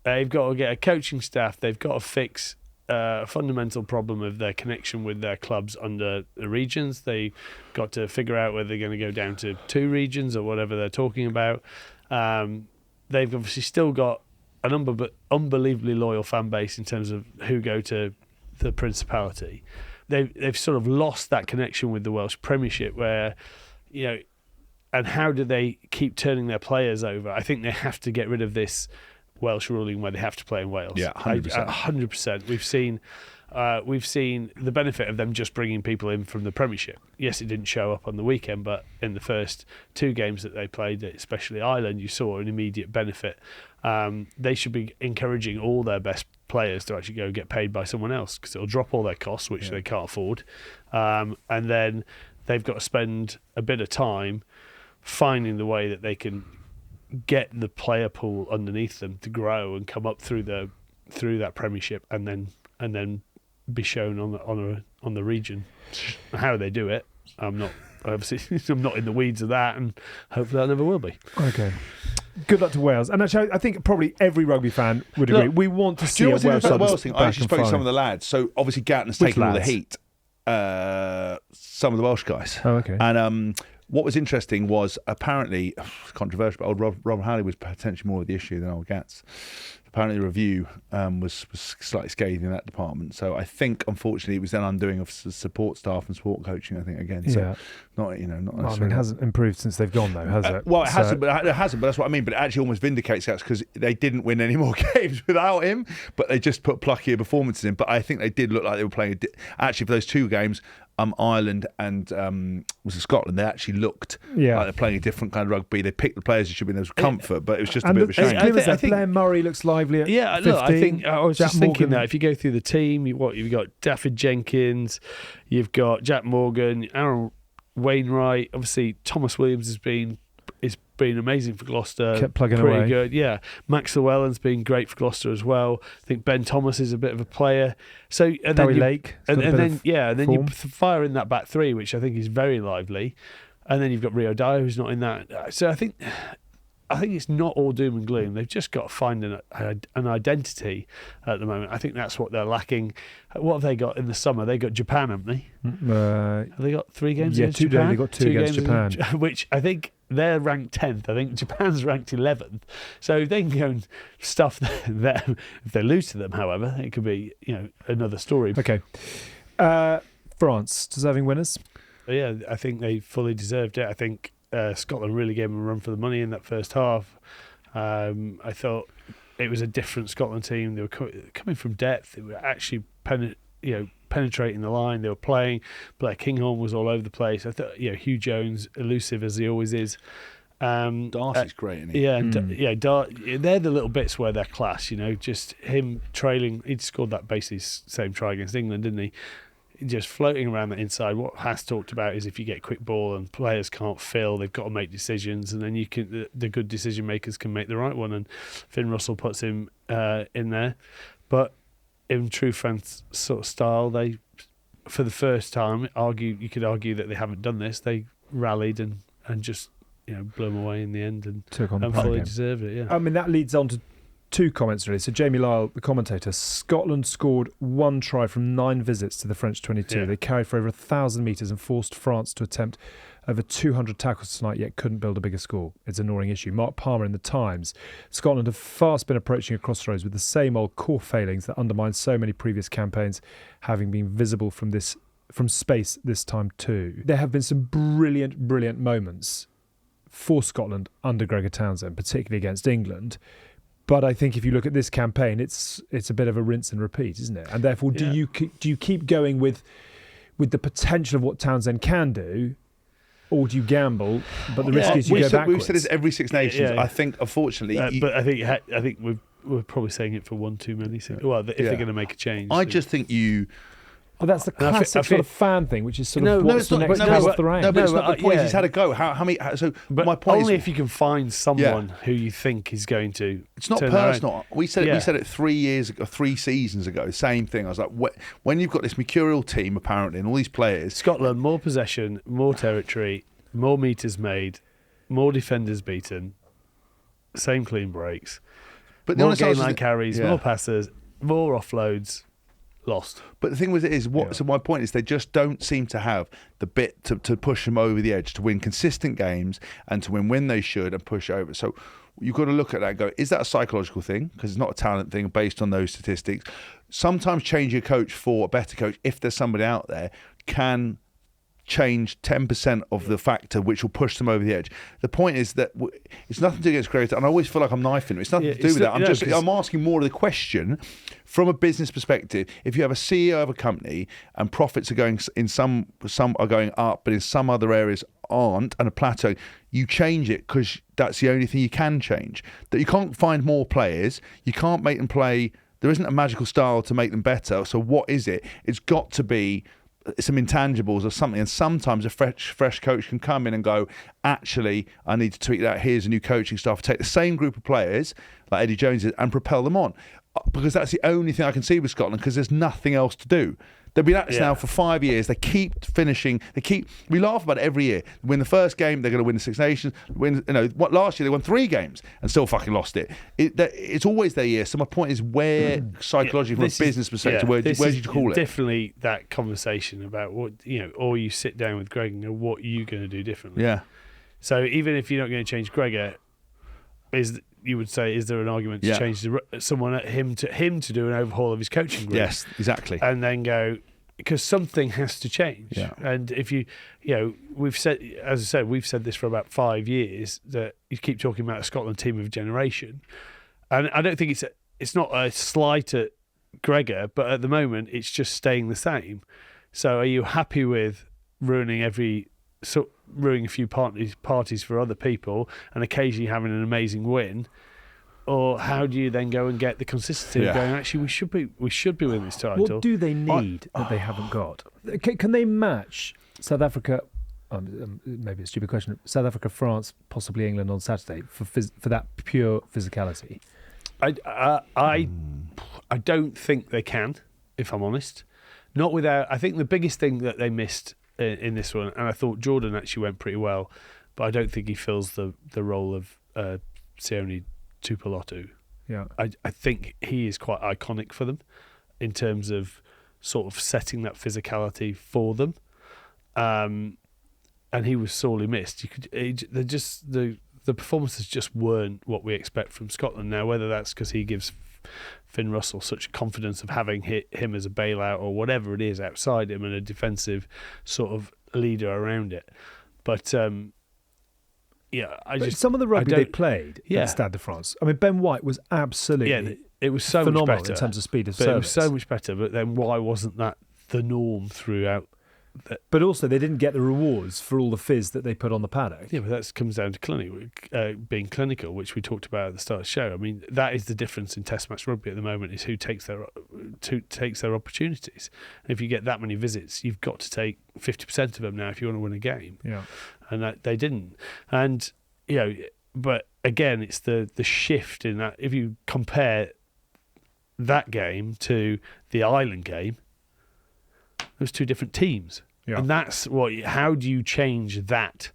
S3: They've got to get a coaching staff. They've got to fix a fundamental problem of their connection with their clubs under the regions. They've got to figure out whether they're going to go down to 2 regions or whatever they're talking about. They've obviously still got an unbelievably loyal fan base in terms of who go to the Principality. They've sort of lost that connection with the Welsh Premiership where, and how do they keep turning their players over? I think they have to get rid of this Welsh ruling where they have to play in Wales.
S2: Yeah, 100%.
S3: 100%. We've seen the benefit of them just bringing people in from the Premiership. Yes, it didn't show up on the weekend, but in the first 2 games that they played, especially Ireland, you saw an immediate benefit. They should be encouraging all their best players to actually go get paid by someone else, because it'll drop all their costs, which they can't afford. And then they've got to spend a bit of time finding the way that they can get the player pool underneath them to grow and come up through that Premiership, and then be shown on the region. How they do it, I'm not in the weeds of that, and hopefully I never will be.
S1: Okay. Good luck to Wales. And actually, I think probably every rugby fan would agree. We want to see a Welsh
S2: thing. I actually spoke to some of the lads. So obviously Gatland's taken all the heat. Some of the Welsh guys.
S1: Oh, okay.
S2: And what was interesting was apparently, controversial, but old Rob Howley was potentially more of the issue than old Gats. Apparently the review was slightly scathing in that department. So I think, unfortunately, it was then undoing of support staff and support coaching, I think, again. So not necessarily.
S1: It hasn't improved since they've gone, though, has it?
S2: Well, it hasn't, but that's what I mean. But it actually almost vindicates Gats, because they didn't win any more games without him, but they just put pluckier performances in. But I think they did look like they were playing, actually, for those 2 games, Ireland and was it Scotland, they actually looked like they're playing a different kind of rugby. They picked the players who should be in those comfort, but it was just a bit of a shame.
S1: I think Blair Murray looks lively at 15.
S3: Look, I think I was just thinking that if you go through the team, you've got Daffyd Jenkins, you've got Jack Morgan, Aaron Wainwright, obviously Thomas Williams has been is been amazing for Gloucester.
S1: Kept plugging
S3: pretty
S1: away.
S3: good. Yeah, Max Llewellyn's been great for Gloucester as well. I think Ben Thomas is a bit of a player. So and
S1: Dowie
S3: then
S1: Lake.
S3: and then
S1: form.
S3: you fire in that back three, which I think is very lively, and then you've got Rio Dyer who's not in that. So I think it's not all doom and gloom. They've just got to find an identity at the moment. I think that's what they're lacking. What have they got in the summer? They got Japan, haven't they?
S1: Have
S3: they got 3 games
S1: yeah,
S3: against
S1: two,
S3: Japan?
S1: they got two against Japan.
S3: Which I think they're ranked 10th. I think Japan's ranked 11th. So if they can go and stuff them, if they lose to them, however, it could be another story.
S1: Okay. France, deserving winners?
S3: But yeah, I think they fully deserved it. I think Scotland really gave them a run for the money in that first half. I thought it was a different Scotland team. They were coming from depth. They were actually penetrating the line. They were playing. Blair Kinghorn was all over the place. I thought, Hugh Jones, elusive as he always is.
S2: Darcy's great, isn't he?
S3: Yeah, they're the little bits where they're class. Just him trailing. He'd scored that basically same try against England, didn't he? Just floating around the inside. What Hask talked about is if you get a quick ball and players can't fill, they've got to make decisions, and then the good decision makers can make the right one. And Finn Russell puts him in there, but in true France sort of style, they, for the first time, you could argue that they haven't done this. They rallied and just blew them away in the end and
S1: Took on the
S3: fully
S1: game.
S3: deserved it. Yeah.
S1: I mean, that leads on to 2 comments really. So Jamie Lyle, the commentator, Scotland scored 1 try from 9 visits to the French 22.
S3: Yeah.
S1: They carried for over 1,000 metres and forced France to attempt over 200 tackles tonight, yet couldn't build a bigger score. It's a gnawing issue. Mark Palmer in the Times. Scotland have fast been approaching a crossroads with the same old core failings that undermined so many previous campaigns, having been visible from space this time too. There have been some brilliant moments for Scotland under Gregor Townsend, particularly against England. But I think if you look at this campaign, it's a bit of a rinse and repeat, isn't it? And therefore, do you keep going with the potential of what Townsend can do, or do you gamble? But the risk is you go backwards.
S2: We've said this every Six Nations. I think, unfortunately,
S3: but I think we're probably saying it for one too many. Well, if they're going to make a change,
S2: I just think you.
S1: But that's the classic sort of fan thing, which is sort of
S2: it's not.
S1: next off the rank.
S2: No, but it's not the point. He's had a go. How many? So
S3: but
S2: my point
S3: only
S2: is,
S3: if you can find someone who you think is going to.
S2: It's not personal. We said it 3 seasons ago. Same thing. I was like, when you've got this mercurial team apparently and all these players,
S3: Scotland, more possession, more territory, more meters made, more defenders beaten, same clean breaks,
S2: but
S3: more game line carries, more passes, more offloads. Lost.
S2: But the thing with it is, so my point is, they just don't seem to have the bit to push them over the edge, to win consistent games and to win when they should and push over. So you've got to look at that and go, is that a psychological thing? Because it's not a talent thing based on those statistics. Sometimes changing a coach for a better coach, if there's somebody out there, can change 10% of the factor which will push them over the edge. The point is that it's nothing to do against creative, and I always feel like I'm knifing it. It's nothing to do with that. I'm asking more of the question from a business perspective. If you have a CEO of a company and profits are going in some are going up, but in some other areas aren't, and a plateau, you change it because that's the only thing you can change. That you can't find more players, you can't make them play. There isn't a magical style to make them better. So what is it? It's got to be some intangibles or something, and sometimes a fresh coach can come in and go, actually, I need to tweak that. Here's a new coaching staff. Take the same group of players like Eddie Jones did and propel them on, because that's the only thing I can see with Scotland, because there's nothing else to do. They've been at this now for 5 years. They keep finishing. We laugh about it every year. Win the first game, they're going to win the Six Nations. Last year they won 3 games and still fucking lost it. It's always their year. So my point is, where psychologically, from a business perspective, where do you call it?
S3: Definitely that conversation about what or you sit down with Greg and go, what are you going to do differently?
S2: Yeah.
S3: So even if you're not going to change Gregor, you would say, is there an argument to change someone at him to do an overhaul of his coaching group?
S2: Yes, exactly.
S3: And then go, because something has to change. Yeah. And if we've said this for about 5 years, that you keep talking about a Scotland team of a generation, and I don't think it's not a slight at Gregor, but at the moment it's just staying the same. So are you happy with ruining a few parties for other people and occasionally having an amazing win, or how do you then go and get the consistency of going, actually we should be winning this title?
S1: What do they need that they haven't got? Can they match South Africa maybe a stupid question. South Africa, France, possibly England on Saturday for that pure physicality.
S3: I don't think they can, if I'm honest. Not without. I think the biggest thing that they missed in this one, and I thought Jordan actually went pretty well, but I don't think he fills the role of Sione Tuipulotu.
S1: Yeah,
S3: I think he is quite iconic for them in terms of sort of setting that physicality for them. And he was sorely missed. The performances just weren't what we expect from Scotland. Now, whether that's because he gives Finn Russell such confidence of having him as a bailout or whatever it is outside him and a defensive sort of leader around it. But some
S1: of the rugby they played at Stade de France. I mean, Ben White was absolutely
S3: it was so
S1: phenomenal
S3: much better
S1: in terms of speed of
S3: service. It was
S1: service.
S3: so much better. But then why wasn't that the norm throughout?
S1: But also, they didn't get the rewards for all the fizz that they put on the paddock.
S3: Yeah, but that comes down to being clinical, which we talked about at the start of the show. I mean, that is the difference in Test match rugby at the moment: is who takes their opportunities. And if you get that many visits, you've got to take 50% of them now if you want to win a game.
S1: Yeah,
S3: and that they didn't. And but again, it's the shift in that. If you compare that game to the Ireland game, there's two different teams, and that's how do you change that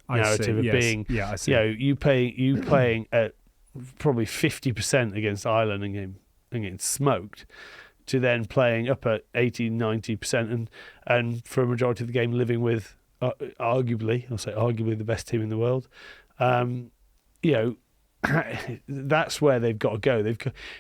S3: narrative of being?
S1: Yeah, I see.
S3: You playing at probably 50% against Ireland and getting smoked, to then playing up at 80-90% and for a majority of the game living with arguably the best team in the world. That's where they've got to go.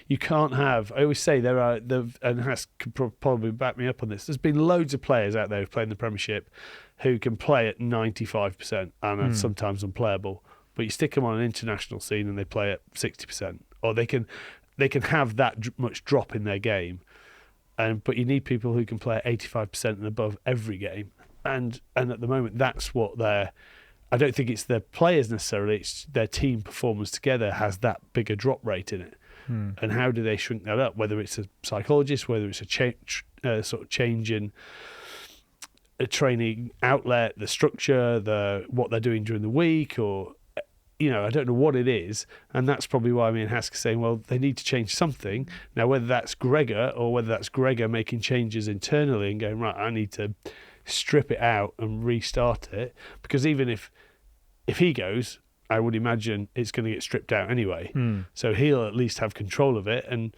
S3: You can't have. I always say and Hask could probably back me up on this. There's been loads of players out there who play in the Premiership who can play at 95% and are sometimes unplayable. But you stick them on an international scene and they play at 60%, or they can have that much drop in their game. But you need people who can play at 85% and above every game. And at the moment, that's what they're. I don't think it's their players necessarily, it's their team performance together has that bigger drop rate in it. And how do they shrink that up? Whether it's a psychologist, whether it's a sort of change in a training outlet, the structure, what they're doing during the week, or I don't know what it is. And that's probably why me and Hask are saying, well, they need to change something. Now, whether that's Gregor or whether that's Gregor making changes internally and going, right, I need to strip it out and restart it, because even if he goes, I would imagine it's going to get stripped out anyway. So he'll at least have control of it, and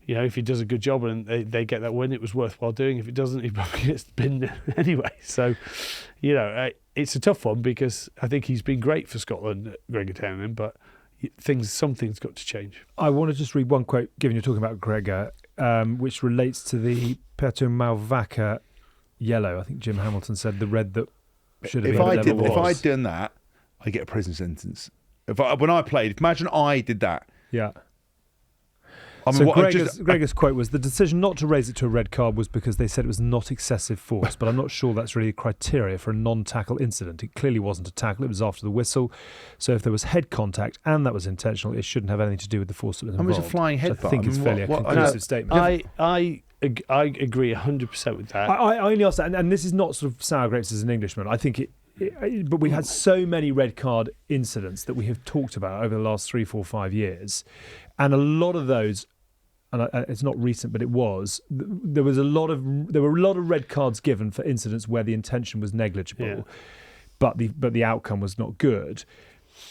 S3: if he does a good job and they get that win, it was worthwhile doing. If it doesn't, he probably gets binned anyway. So it's a tough one, because I think he's been great for Scotland, Gregor Townend, but something's got to change.
S1: I want to just read one quote, given you're talking about Gregor, which relates to the Payno Mauvaka yellow. I think Jim Hamilton said the red that should have been.
S2: If I'd done that, I'd get a prison sentence. When I played, imagine I did that.
S1: Yeah.
S2: I mean,
S1: Gregor's quote was, the decision not to raise it to a red card was because they said it was not excessive force, but I'm not sure that's really a criteria for a non-tackle incident. It clearly wasn't a tackle, it was after the whistle. So if there was head contact and that was intentional, it shouldn't have anything to do with the force that was involved.
S2: It was a flying headbutt.
S1: I think it's fairly a conclusive statement.
S3: I agree 100% with that.
S1: I only ask that, and this is not sort of sour grapes as an Englishman. I think but we've had so many red card incidents that we have talked about over the last 3, 4, 5 years, and a lot of those, and it's not recent, but it was. There were a lot of red cards given for incidents where the intention was negligible, but the outcome was not good.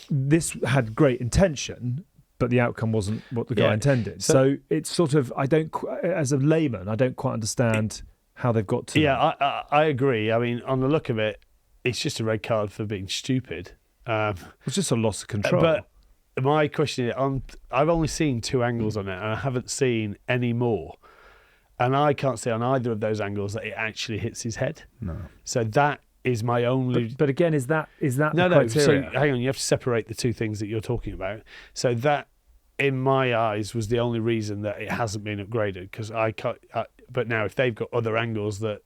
S1: This had great intention, but the outcome wasn't what the guy intended. So it's sort of, as a layman, I don't quite understand how they've got to.
S3: Yeah, I agree. I mean, on the look of it, it's just a red card for being stupid.
S1: It's just a loss of control.
S3: But my question is, I've only seen 2 angles on it, and I haven't seen any more. And I can't see on either of those angles that it actually hits his head.
S2: No.
S3: So that is my only.
S1: But again, is that
S3: no?
S1: the criteria?
S3: So hang on, you have to separate the two things that you're talking about. So that, in my eyes, was the only reason that it hasn't been upgraded, because I can't. But now, if they've got other angles that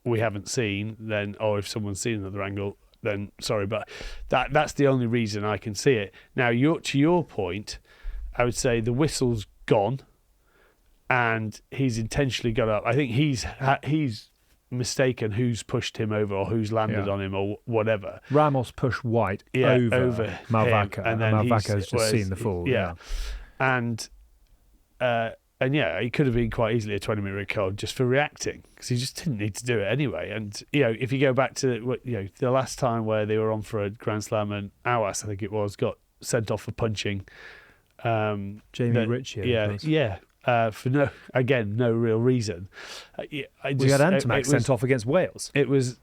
S3: we haven't seen, then, or if someone's seen another angle, then sorry, but that's the only reason I can see it. Now, to your point, I would say the whistle's gone, and he's intentionally got up. I think he's mistaken who's pushed him over or who's landed on him or whatever.
S1: Ramos pushed White over Mauvaka,
S3: him,
S1: and Mauvaka's just seen the fall.
S3: Yeah. And he could have been quite easily a 20-minute red card just for reacting, because he just didn't need to do it anyway. And if you go back to the last time where they were on for a Grand Slam and Awas, I think it was, got sent off for punching
S1: Jamie Ritchie.
S3: For no real reason.
S1: We had Antomac sent off against Wales.
S3: It was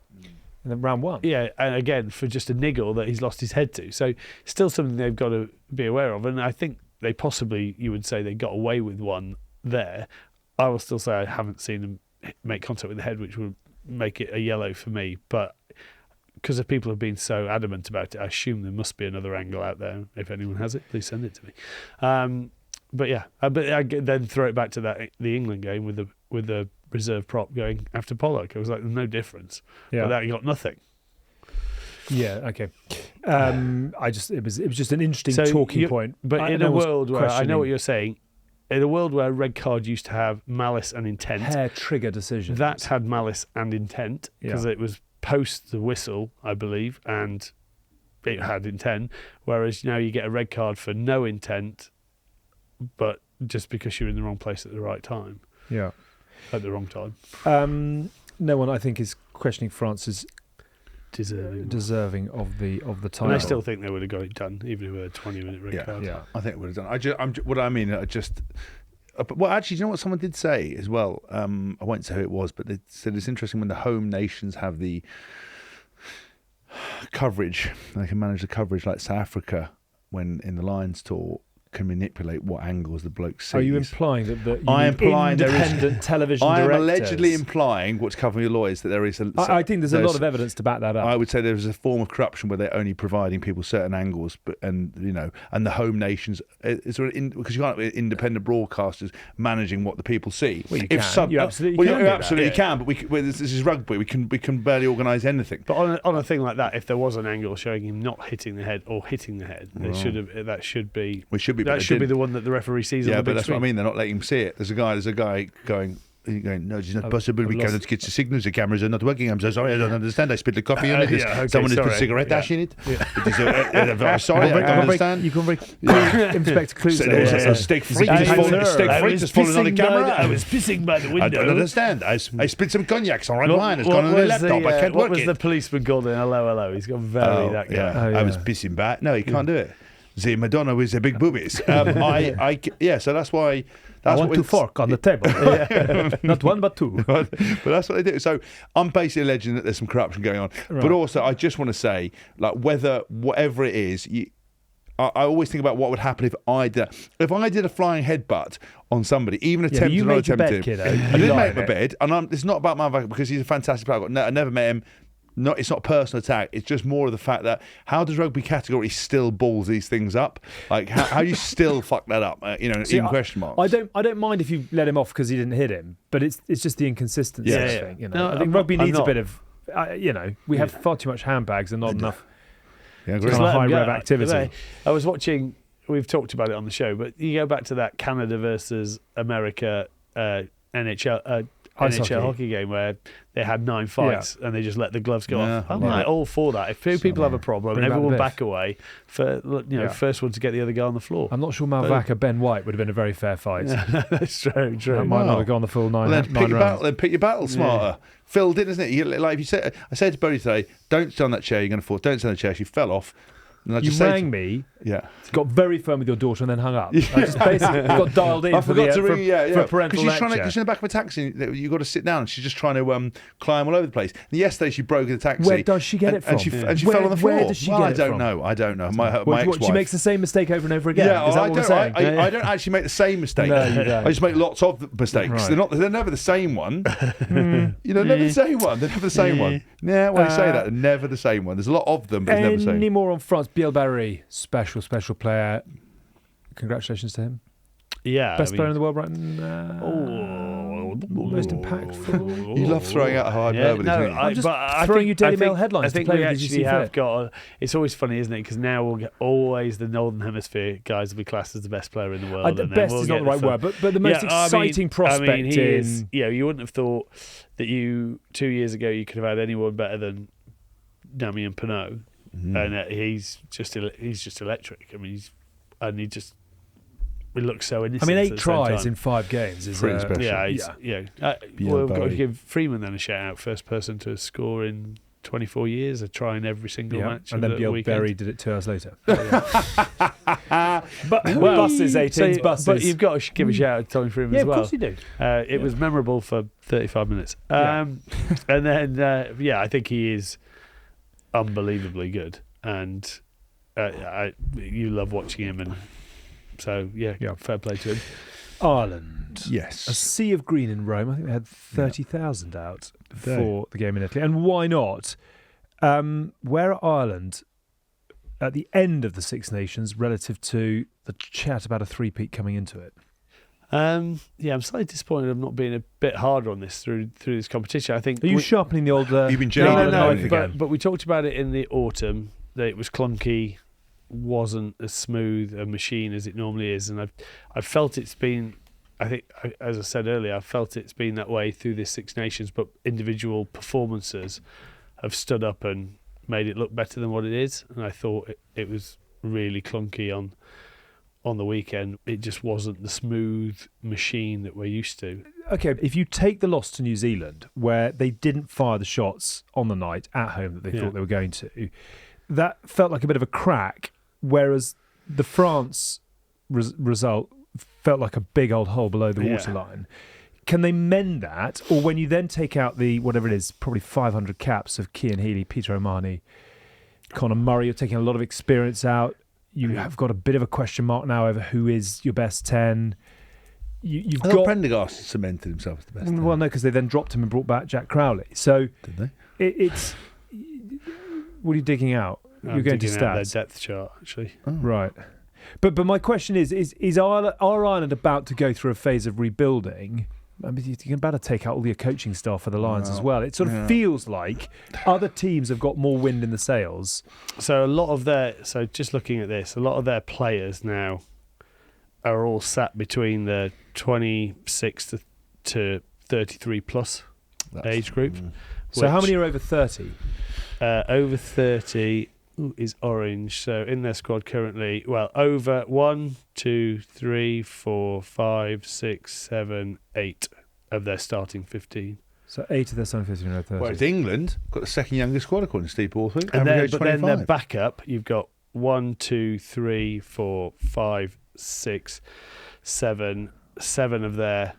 S1: in round 1.
S3: Yeah, and again for just a niggle that he's lost his head to. So still something they've got to be aware of. And I think they possibly, you would say, they got away with one there. I will still say I haven't seen them make contact with the head, which would make it a yellow for me. But because the people have been so adamant about it, I assume there must be another angle out there. If anyone has it, please send it to me. But I then throw it back to the England game with the reserve prop going after Pollock. It was like, there's no difference.
S1: Yeah.
S3: But that got nothing.
S1: Yeah. Okay. It was just an interesting talking point.
S3: But in a world where I know what you're saying, in a world where a red card used to have malice and intent,
S1: hair trigger decisions,
S3: that had malice and intent because it was post the whistle, I believe, and it had intent. Whereas now you get a red card for no intent, but just because you're in the wrong place at the right time.
S1: Yeah.
S3: At the wrong time.
S1: No one, I think, is questioning France's
S3: deserving
S1: of the title.
S3: And I still think they would have got it done, even if it were a 20-minute red card.
S2: Yeah, I think it would have done. Well, actually, do you know what someone did say as well? I won't say who it was, but they said it's interesting when the home nations have the coverage. They can manage the coverage like South Africa when in the Lions tour can manipulate what angles the bloke sees.
S1: Are you implying that
S2: I am implying
S1: independent television
S2: I am
S1: directors?
S2: allegedly implying, what's covering your lawyers, that there is
S1: I think there's a lot of evidence to back that up.
S2: I would say there is a form of corruption where they're only providing people certain angles, and the home nations, because you can't have independent broadcasters managing what the people see.
S1: Well, you absolutely can.
S2: You absolutely can, but this is rugby. We can barely organise anything.
S3: But on a thing like that, if there was an angle showing him not hitting the head or hitting the head, that should be the one that the referee sees.
S2: Yeah,
S3: on the
S2: but that's
S3: screen.
S2: what I mean. They're not letting him see it. There's a guy going, no, it's not possible. We cannot get the signals. The cameras are not working. I'm so sorry. I don't understand. I spilled the coffee on it. Someone has put cigarette ash in it. I'm sorry. I don't understand.
S1: You can Inspector
S2: Clouseau. Steak free just fallen on the camera.
S3: I was pissing by the window.
S2: I don't understand. I spilled some cognac. Some red wine has gone on the laptop. I can't work it.
S3: What was the policeman called in hello? He's got very that guy.
S2: I was pissing back. No, he can't do it. The Madonna with the big boobies. So that's why.
S1: I want to fork on the table. Not one, but two.
S2: But that's what they do. So I'm basically alleging that there's some corruption going on. Right. But also, I just want to say, like, whatever it is, I always think about what would happen if I did a flying headbutt on somebody, even attempted.
S1: You made your bed, kiddo.
S2: I didn't make my bed, and it's not about Mauvaka because he's a fantastic player. I never met him. It's not a personal attack. It's just more of the fact that how does rugby category still balls these things up? Like how do you still fuck that up? In question marks.
S1: I don't mind if you let him off because he didn't hit him, but it's just the inconsistency thing.
S3: No,
S1: I think rugby needs a bit of. We have far too much handbags and not enough.
S2: Yeah,
S1: kind of high rev activity.
S3: I was watching. We've talked about it on the show, but you go back to that Canada versus America NHL hockey game where they had 9 fights and they just let the gloves go off. I'm all for that. If two people have a problem and everyone back away, first one to get the other guy on the floor.
S1: I'm not sure Mauvaka Ben White would have been a very fair fight.
S3: That's true.
S1: That might not have gone the full 9 rounds.
S2: Then pick your battle smarter. Filled in, isn't it? Like if you said, I said to Bodie today, don't sit on that chair. You're going to fall. Don't sit on the chair. She fell off.
S1: You rang me, got very firm with your daughter, and then hung up. I just basically got dialed in for a parental lecture.
S2: Because she's in the back of a taxi, you've got to sit down. She's just trying to climb all over the place. And yesterday she broke in the taxi.
S1: Where does she get it from?
S2: And she fell on the floor.
S1: Where does she get it from?
S2: I don't know. My ex-wife.
S1: She makes the same mistake over and over again.
S2: Yeah,
S1: is that what we're saying?
S2: I don't actually make the same mistake.
S1: No, you don't.
S2: I just make lots of mistakes.
S1: Right.
S2: They're never the same one. Never the same one. They're never the same one. Yeah, when I say that, they're never the same one. There's a lot of them, but it's never the same.
S1: Any more on France? Biel Barry, special player. Congratulations to him.
S3: Yeah,
S1: best player in the world right now. most impactful.
S2: You love throwing out hyperbole. don't you?
S1: I'm just throwing you Daily Mail headlines
S3: I think
S1: to play
S3: we
S1: with as you
S3: actually
S1: see
S3: have
S1: fit.
S3: got. It's always funny, isn't it? Because now we'll get always the Northern Hemisphere guys will be classed as the best player in the world.
S1: The
S3: and then
S1: best
S3: we'll
S1: is not
S3: get
S1: the right word, but the most exciting prospect
S3: he is. You wouldn't have thought that 2 years ago you could have had anyone better than Damien Payno, and he's just electric. I mean, he looks so innocent.
S1: I mean,
S3: at
S1: 8
S3: the same
S1: tries
S3: time.
S1: in 5 games is
S2: Pretty special.
S3: Yeah.
S2: Beyond
S3: We've got to
S2: Barry.
S3: give Freeman then a shout out. First person to score in 24 years, of trying every single match.
S1: and then
S3: of the
S1: Bjorn
S3: weekend.
S1: Berry did it 2 hours later. But buses, 18s, buses.
S3: But you've got to give a shout out to Tommy Freeman
S1: yeah,
S3: as well.
S1: of course you do.
S3: It was memorable for 35 minutes. And then, I think he is unbelievably good. And you love watching him. And so, fair play to him.
S1: Ireland.
S2: Yes.
S1: A sea of green in Rome. I think they had 30,000 out for the game in Italy. And why not? Where are Ireland at the end of the Six Nations relative to the chat about a three-peat coming into it?
S3: I'm slightly disappointed of not being a bit harder on this through this competition. I think.
S1: Are you sharpening the old?
S2: You've been jaded
S1: again.
S3: But we talked about it in the autumn that it was clunky, wasn't as smooth a machine as it normally is, and I've felt it's been. I think, as I said earlier, I felt it's been that way through this Six Nations, but individual performances have stood up and made it look better than what it is. And I thought it was really clunky on the weekend. It just wasn't the smooth machine that we're used to.
S1: Okay, if you take the loss to New Zealand, where they didn't fire the shots on the night at home that they thought they were going to, that felt like a bit of a crack, whereas the France result felt like a big old hole below the waterline. Can they mend that? Or when you then take out the, whatever it is, probably 500 caps of Cian Healy, Peter O'Mahony, Conor Murray, you're taking a lot of experience out. You have got a bit of a question mark now over who is your best 10. You've got
S2: Prendergast cemented himself as the best.
S1: Well, no, because they then dropped him and brought back Jack Crowley. So
S2: did they?
S1: It's what are you digging out? You're going to stats.
S3: Their depth chart, actually.
S2: Oh.
S1: Right. But my question is Ireland about to go through a phase of rebuilding? I mean, you're about to take out all your coaching staff for the Lions as well. It sort of feels like other teams have got more wind in the sails.
S3: So just looking at this, a lot of their players now are all sat between the 26 to 33 plus age group.
S1: So how many are over 30?
S3: Over 30 is orange. So in their squad currently, over 1, 2, 3, 4, 5, 6, 7, 8 of their starting 15.
S1: So 8 of their starting 15 are over 30.
S2: Whereas England got the second youngest squad according to Steve Borthwick.
S3: And then their backup, you've got 1, 2, 3, 4, 5, 6, 7 of their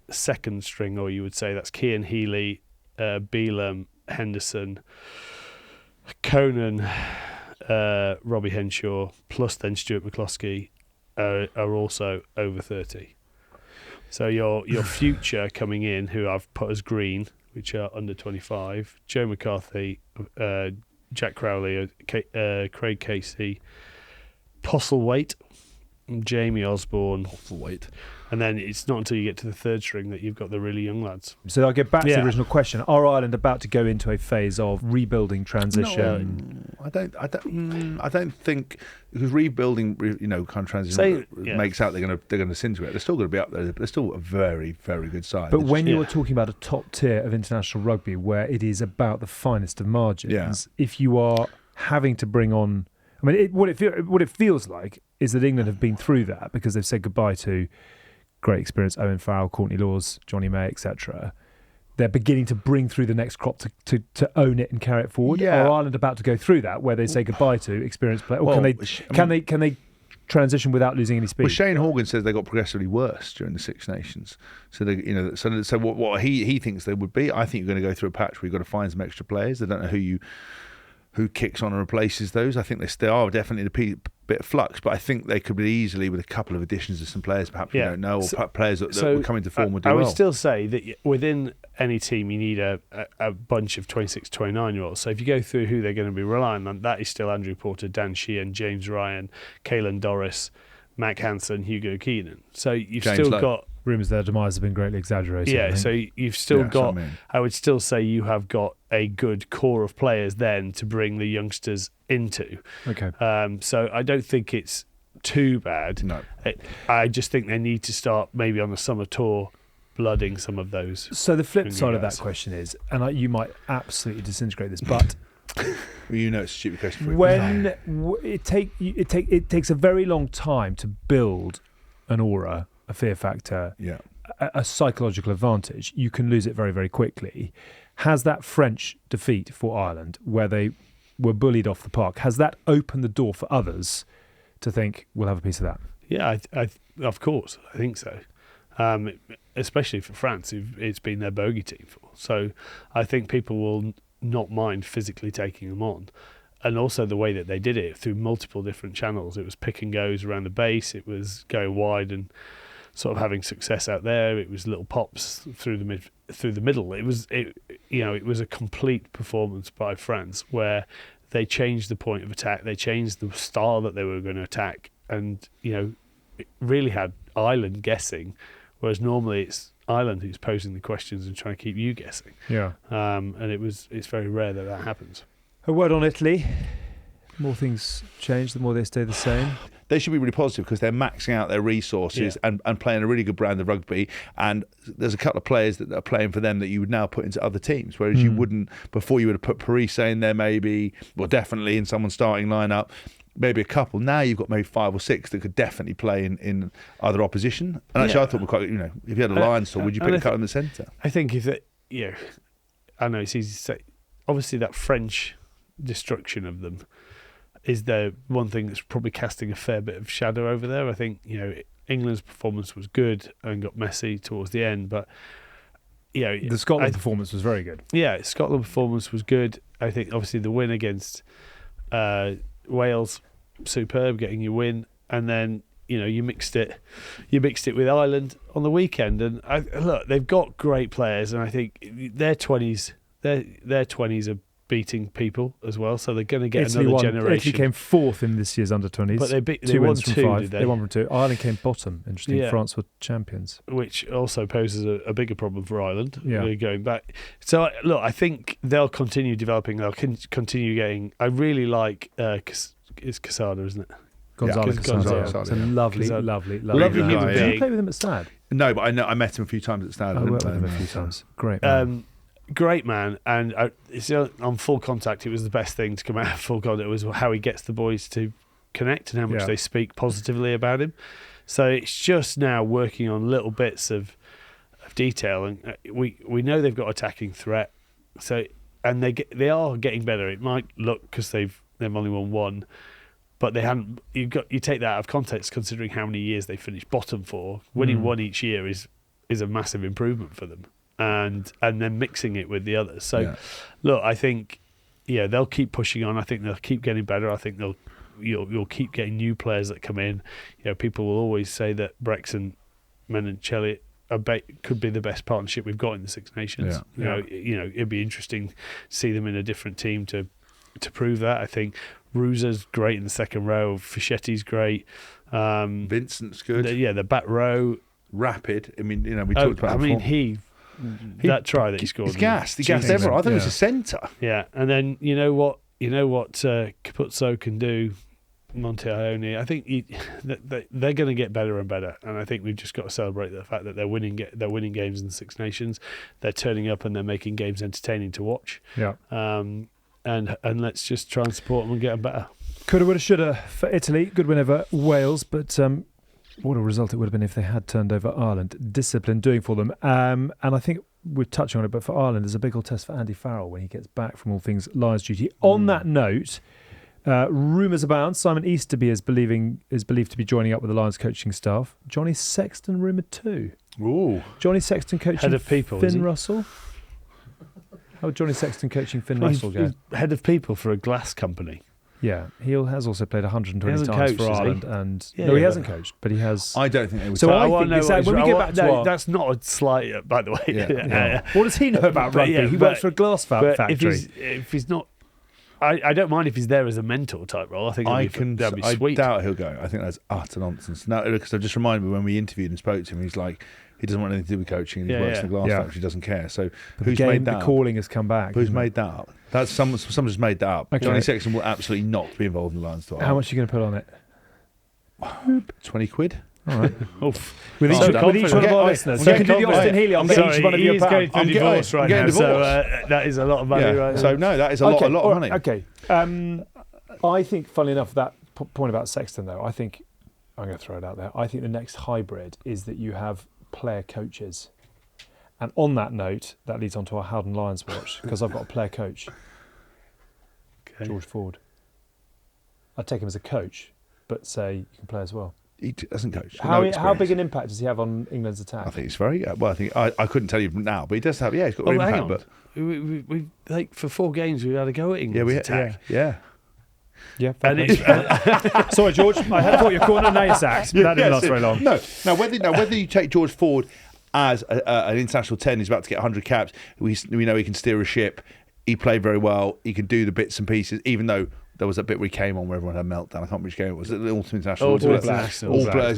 S3: second string, or you would say that's Cian Healy, Beelum, Henderson, Conan, Robbie Henshaw, plus then Stuart McCloskey are also over 30. So your future coming in, who I've put as green, which are under 25, Joe McCarthy, Jack Crowley, Craig Casey, Postlethwaite, Jamie Osborne.
S2: Postlethwaite.
S3: And then it's not until you get to the third string that you've got the really young lads.
S1: So I'll get back to the original question. Are Ireland about to go into a phase of rebuilding transition?
S2: No, I don't think, because rebuilding, kind of transition makes out they're going to disintegrate. They're still going to be up there. They're still a very, very good side.
S1: But when you're talking about a top tier of international rugby, where it is about the finest of margins, if you are having to bring on, I mean, what it feels like is that England have been through that because they've said goodbye to great experience, Owen Farrell, Courtney Laws, Johnny May, etc. They're beginning to bring through the next crop to own it and carry it forward.
S2: Yeah.
S1: Are Ireland about to go through that, where they say goodbye to experienced players? Or can they transition without losing any speed?
S2: Well, Shane Horgan says they got progressively worse during the Six Nations. So they, so what he thinks they would be. I think you're going to go through a patch where you've got to find some extra players. They don't know who kicks on and replaces those. I think they are definitely in a bit of flux, but I think they could be easily with a couple of additions of some players perhaps we don't know, or players that will come into form would do well.
S3: I would still say that within any team you need a bunch of 26, 29-year-olds. So if you go through who they're going to be relying on, that is still Andrew Porter, Dan Sheehan, James Ryan, Caelan Doris, Mac Hansen, Hugo Keenan. So you've
S2: James
S3: still
S2: Lowe.
S3: got
S1: Rumours their demise have been greatly exaggerated.
S3: Yeah, so you've still
S2: Yeah, that's
S3: got.
S2: what I mean.
S3: I would still say you have got a good core of players then to bring the youngsters into.
S1: Okay.
S3: So I don't think it's too bad.
S2: No.
S3: I just think they need to start maybe on the summer tour, blooding some of those.
S1: So the flip
S3: Younger
S1: side of that
S3: guys.
S1: question is, and you might absolutely disintegrate this, but
S2: Well, it's a stupid question for you.
S1: when it takes a very long time to build an aura, a fear factor,
S2: Yeah.
S1: a psychological advantage, you can lose it very, very quickly. Has that French defeat for Ireland, where they were bullied off the park, has that opened the door for others to think we'll have a piece of that?
S3: Yeah, I of course, I think so. Especially for France, it's been their bogey team for. So I think people will not mind physically taking them on. And also the way that they did it through multiple different channels. It was pick and goes around the base. It was going wide and sort of having success out there. It was little pops through the middle. It was a complete performance by France where they changed the point of attack. They changed the style that they were going to attack, and it really had Ireland guessing, whereas normally it's Ireland who's posing the questions and trying to keep you guessing.
S1: Yeah.
S3: And it's very rare that happens.
S1: A word on Italy. More things change, the more they stay the same.
S2: They should be really positive because they're maxing out their resources and playing a really good brand of rugby. And there's a couple of players that are playing for them that you would now put into other teams, whereas you wouldn't before. You would have put Parise in there, maybe, well, definitely in someone's starting lineup. Maybe a couple. Now you've got maybe 5 or 6 that could definitely play in either opposition. And actually, I thought we're quite. If you had a Lions tour, would you pick a couple in the centre?
S3: I think if it, I know it's easy to say. Obviously, that French destruction of them is the one thing that's probably casting a fair bit of shadow over there. I think England's performance was good and got messy towards the end, but
S1: The Scotland performance was very good.
S3: Yeah, Scotland performance was good. I think obviously the win against Wales, superb, getting your win, and then you mixed it with Ireland on the weekend. And look, they've got great players, and I think their 20s are beating people as well, so they're going to get another generation.
S1: Italy came 4th in this year's under-20s.
S3: But they
S1: 2
S3: won
S1: wins from
S3: 2,
S1: 5.
S3: did they?
S1: They won from 2. Ireland came bottom. Interesting.
S3: Yeah.
S1: France were champions.
S3: Which also poses a bigger problem for Ireland.
S1: Yeah.
S3: Really going back. So look, I think they'll continue developing. They'll continue getting. I really like. It's Casada, isn't it?
S1: Gonzalo
S3: Yeah,
S1: Casado.
S3: Gonzalo,
S1: It's a lovely
S3: Casado.
S1: lovely
S3: Lovely
S1: guy.
S3: human
S1: Did you
S3: being.
S1: play with him at Stad?
S2: No, but I met him a few times at Stade.
S1: I worked with him a few times. Great man.
S3: Great man, and it's on Full Contact. It was the best thing to come out of Full Contact. It was how he gets the boys to connect and how much they speak positively about him. So it's just now working on little bits of detail, and we know they've got attacking threat. So and they are getting better. It might look because they've only won 1, but they haven't. You take that out of context, considering how many years they finished bottom for. Winning 1 each year is a massive improvement for them. And then mixing it with the others. So, look, I think, they'll keep pushing on. I think they'll keep getting better. I think you'll keep getting new players that come in. People will always say that Brex and Menoncelli could be the best partnership we've got in the Six Nations. It'd be interesting to see them in a different team to prove that. I think Ruza's great in the second row. Fichetti's great.
S2: Vincent's good.
S3: The back row.
S2: Rapid. I mean, we talked about.
S3: That try that he scored.
S2: He's gassed. He gassed everyone. I thought he was a centre.
S3: Yeah, and then you know what Capuzzo can do, Monteaone. I think they're going to get better and better, and I think we've just got to celebrate the fact that they're winning games in the Six Nations. They're turning up and they're making games entertaining to watch.
S1: Yeah.
S3: And let's just try and support them and get them better.
S1: Coulda, woulda, shoulda for Italy. Good win over Wales, but what a result it would have been if they had turned over Ireland. Discipline doing for them. And I think we're touching on it, but for Ireland, there's a big old test for Andy Farrell when he gets back from all things Lions duty. On that note, rumours abound. Simon Easterby is believed to be joining up with the Lions coaching staff. Johnny Sexton rumoured too.
S2: Ooh.
S1: Johnny Sexton coaching
S3: Head of people,
S1: Finn Russell. How would Johnny Sexton coaching Finn Russell go?
S3: He's head of people for a glass company.
S1: Yeah, he has also played 120
S3: hasn't
S1: times
S3: coached,
S1: for
S3: has he?
S1: Ireland, and
S3: Yeah,
S1: no, he
S3: yeah.
S1: hasn't coached, but he has.
S2: I don't think they would.
S1: So I
S3: want
S1: think it's, when we get back to our,
S3: that's not a slight, by the way.
S2: Yeah.
S1: what does he know about
S3: But
S1: rugby?
S3: yeah,
S1: he
S3: but-
S1: works for a glass
S3: But
S1: factory.
S3: if he's not, I don't mind if he's there as a mentor type role. I think that'd be
S2: I
S3: sweet.
S2: doubt he'll go. I think that's utter nonsense. No, because I just reminded me when we interviewed and spoke to him, he's like, he doesn't want anything to do with coaching. And he works in the glass factory. He doesn't care. So who's made that?
S1: The calling has come back.
S2: Who's made that up? That's someone's just made that up.
S1: Okay.
S2: Johnny Sexton will absolutely not be involved in the Lions.
S1: How much are you going to put on it?
S2: 20 quid.
S1: All right.
S3: With
S1: each one of our listeners. So you can do the Austin Healy. I'm getting each one of you a pound.
S3: Going through divorce right now, so that is a lot of money right now.
S2: So no, that is a lot of money.
S1: Okay. I think, funnily enough, that point about Sexton, though, I think, I'm going to throw it out there, I think the next hybrid is that you have player coaches. And on that note, that leads on to our Howden Lions watch, because I've got a player coach, George Ford. I'd take him as a coach, but say you can play as well.
S2: He doesn't coach.
S1: How big an impact does he have on England's attack?
S2: I think it's very well. I think I couldn't tell you now, but he does have. Yeah, he's got an impact. But
S3: we like for 4 games we had to go at England's attack.
S2: Yeah.
S1: Sorry, George. I had thought you were corner. Now you're sacked. That didn't last very long.
S2: No. Whether you take George Ford as an international 10, he's about to get 100 caps. We know he can steer a ship. He played very well. He can do the bits and pieces, even though there was a bit where he came on where everyone had a meltdown. I can't remember which game it was. The Ultimate International.
S3: All
S2: blurs
S1: but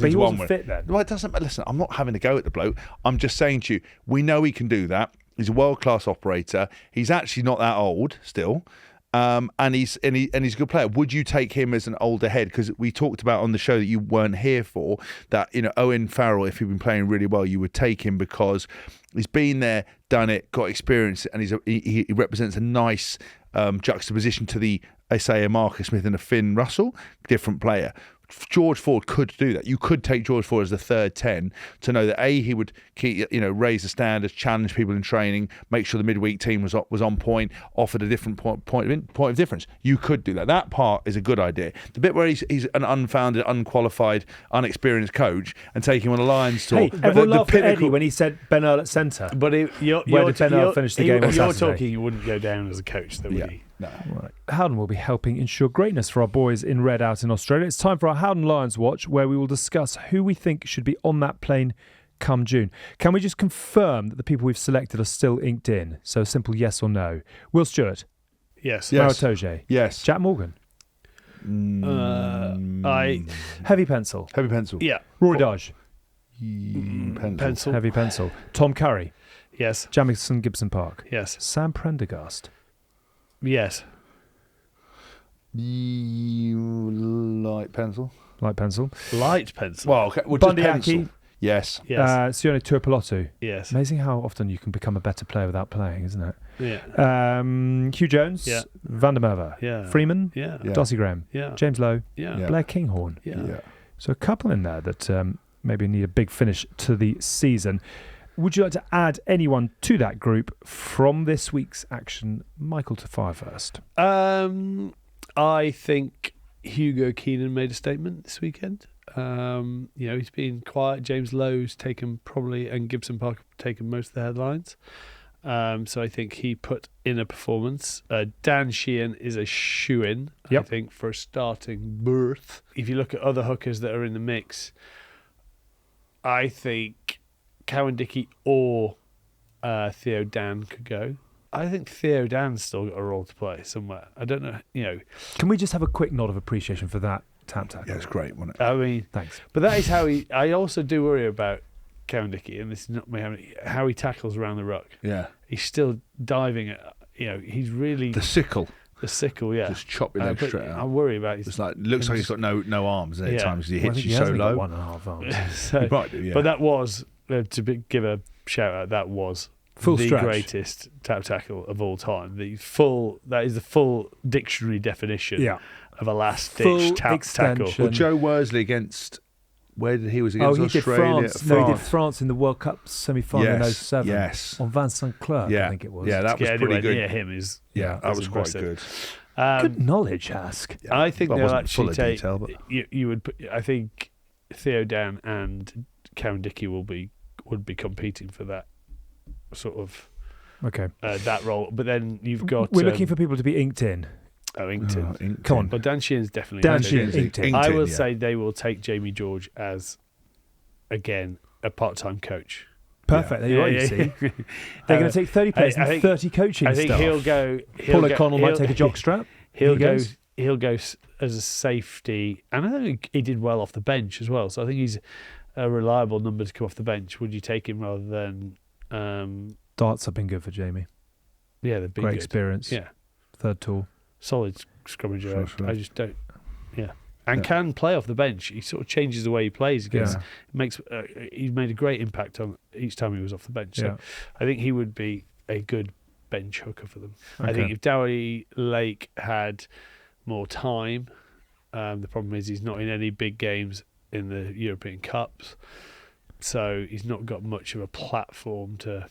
S1: he
S2: into
S1: wasn't
S2: one.
S1: fit then.
S2: Well, it doesn't. Listen, I'm not having a go at the bloke. I'm just saying to you, we know he can do that. He's a world-class operator. He's actually not that old still. And he's a good player. Would you take him as an older head? Because we talked about on the show that you weren't here for that. Owen Farrell, if he'd been playing really well, you would take him because he's been there, done it, got experience, and he represents a nice juxtaposition to the a Marcus Smith and a Finn Russell, different player. George Ford could do that. You could take George Ford as the third 10 to know that he would raise the standards, challenge people in training, make sure the midweek team was on point, offered a different point of difference. You could do that. That part is a good idea. The bit where he's an unfounded, unqualified, unexperienced coach and taking him on a Lions tour.
S1: Hey, everyone laughed at Eddie when he said Ben Earl at centre.
S3: But where
S1: did Ben Earl finish the game on
S3: You're
S1: Saturday?
S3: talking he wouldn't go down as a coach, though, would he?
S2: No.
S1: Right. Howden will be helping ensure greatness for our boys in red out in Australia. It's time for our Howden Lions watch, where we will discuss who we think should be on that plane come June. Can we just confirm that the people we've selected are still inked in? So a simple yes or no. Will Stewart?
S3: Yes.
S1: Maritoje?
S2: Yes.
S1: Jack Morgan? Heavy pencil?
S2: Heavy pencil.
S3: Yeah.
S1: Rory Darge?
S3: Pencil.
S1: Heavy pencil. Tom Curry?
S3: Yes.
S1: Jamison Gibson Park?
S3: Yes.
S1: Sam Prendergast?
S3: Yes.
S2: Light pencil.
S1: Light pencil.
S3: Light pencil.
S2: Well, okay.
S1: Bundy Aki?
S2: Yes.
S3: Yes.
S1: Sione Tuipulotu?
S3: Yes.
S1: Amazing how often you can become a better player without playing, isn't it?
S3: Yeah.
S1: Hugh Jones?
S3: Yeah.
S1: Van der Merwe?
S3: Yeah.
S1: Freeman?
S3: Yeah.
S1: Darcy Graham?
S3: Yeah.
S1: James Lowe?
S3: Yeah.
S1: Blair Kinghorn?
S3: Yeah.
S1: So a couple in there that maybe need a big finish to the season. Would you like to add anyone to that group from this week's action? Michael, to fire first.
S3: I think Hugo Keenan made a statement this weekend. He's been quiet. James Lowe's taken probably, and Gibson Park taken most of the headlines. So I think he put in a performance. Dan Sheehan is a shoo-in, I think, for a starting berth. If you look at other hookers that are in the mix, I think Cowan Dickey or Theo Dan could go. I think Theo Dan's still got a role to play somewhere. I don't know,
S1: Can we just have a quick nod of appreciation for that tap?
S2: Yeah, it's great, wasn't it?
S3: I mean,
S1: thanks.
S3: But that is how he. I also do worry about Cowan Dickey, and this is not me. How he tackles around the ruck.
S2: Yeah,
S3: he's still diving at. He's really
S2: the sickle.
S3: The sickle, yeah.
S2: Just chop your leg straight out.
S3: I worry about his.
S2: It's like looks like he's got no arms at times because he hits you
S1: he
S2: so low.
S1: 1.5 arms.
S2: He might do, yeah.
S3: But that was give a shout out. That was
S1: full
S3: the
S1: stretch.
S3: Greatest tap tackle of all time. That is the full dictionary definition of a last ditch tap tackle.
S2: Well, Joe Worsley against. Where did he was against Australia?
S1: Did France. No, he did France in the World Cup semi-final in 07.
S2: Yes.
S1: On Vincent Clerc, I think it was.
S2: Yeah, that was pretty good.
S3: Near him is
S2: that was
S3: impressive.
S2: Quite good.
S1: Good knowledge, Hask.
S3: Yeah, I think they'll actually take.
S2: Detail, but...
S3: you would. I think Theo Dan and Cowan Dickey would be competing for that sort of that role. But then you've got.
S1: We're looking for people to be inked in.
S3: Oh, Inkton.
S1: Come on.
S3: But Dan Sheehan's definitely
S1: Dan Sheehan's Inkton.
S3: I will say they will take Jamie George as, again, a part-time coach.
S1: Perfect. There you are, you see. They're going to take 30 players and 30 coaching staff.
S3: I think he'll go...
S1: Paul O'Connell might take a jockstrap.
S3: He'll
S1: he
S3: go.
S1: goes?
S3: He'll go as a safety, and I think he did well off the bench as well. So I think he's a reliable number to come off the bench. Would you take him rather than?
S1: Darts have been good for Jamie.
S3: Yeah, they've been
S1: Great
S3: good.
S1: experience.
S3: Yeah,
S1: third tour.
S3: solid scrummager.
S2: Sure.
S3: I just don't. Yeah. And can play off the bench. He sort of changes the way he plays. He's made a great impact on each time he was off the bench. So I think he would be a good bench hooker for them.
S1: Okay.
S3: I think if Dowie Lake had more time, the problem is he's not in any big games in the European Cups, so he's not got much of a platform to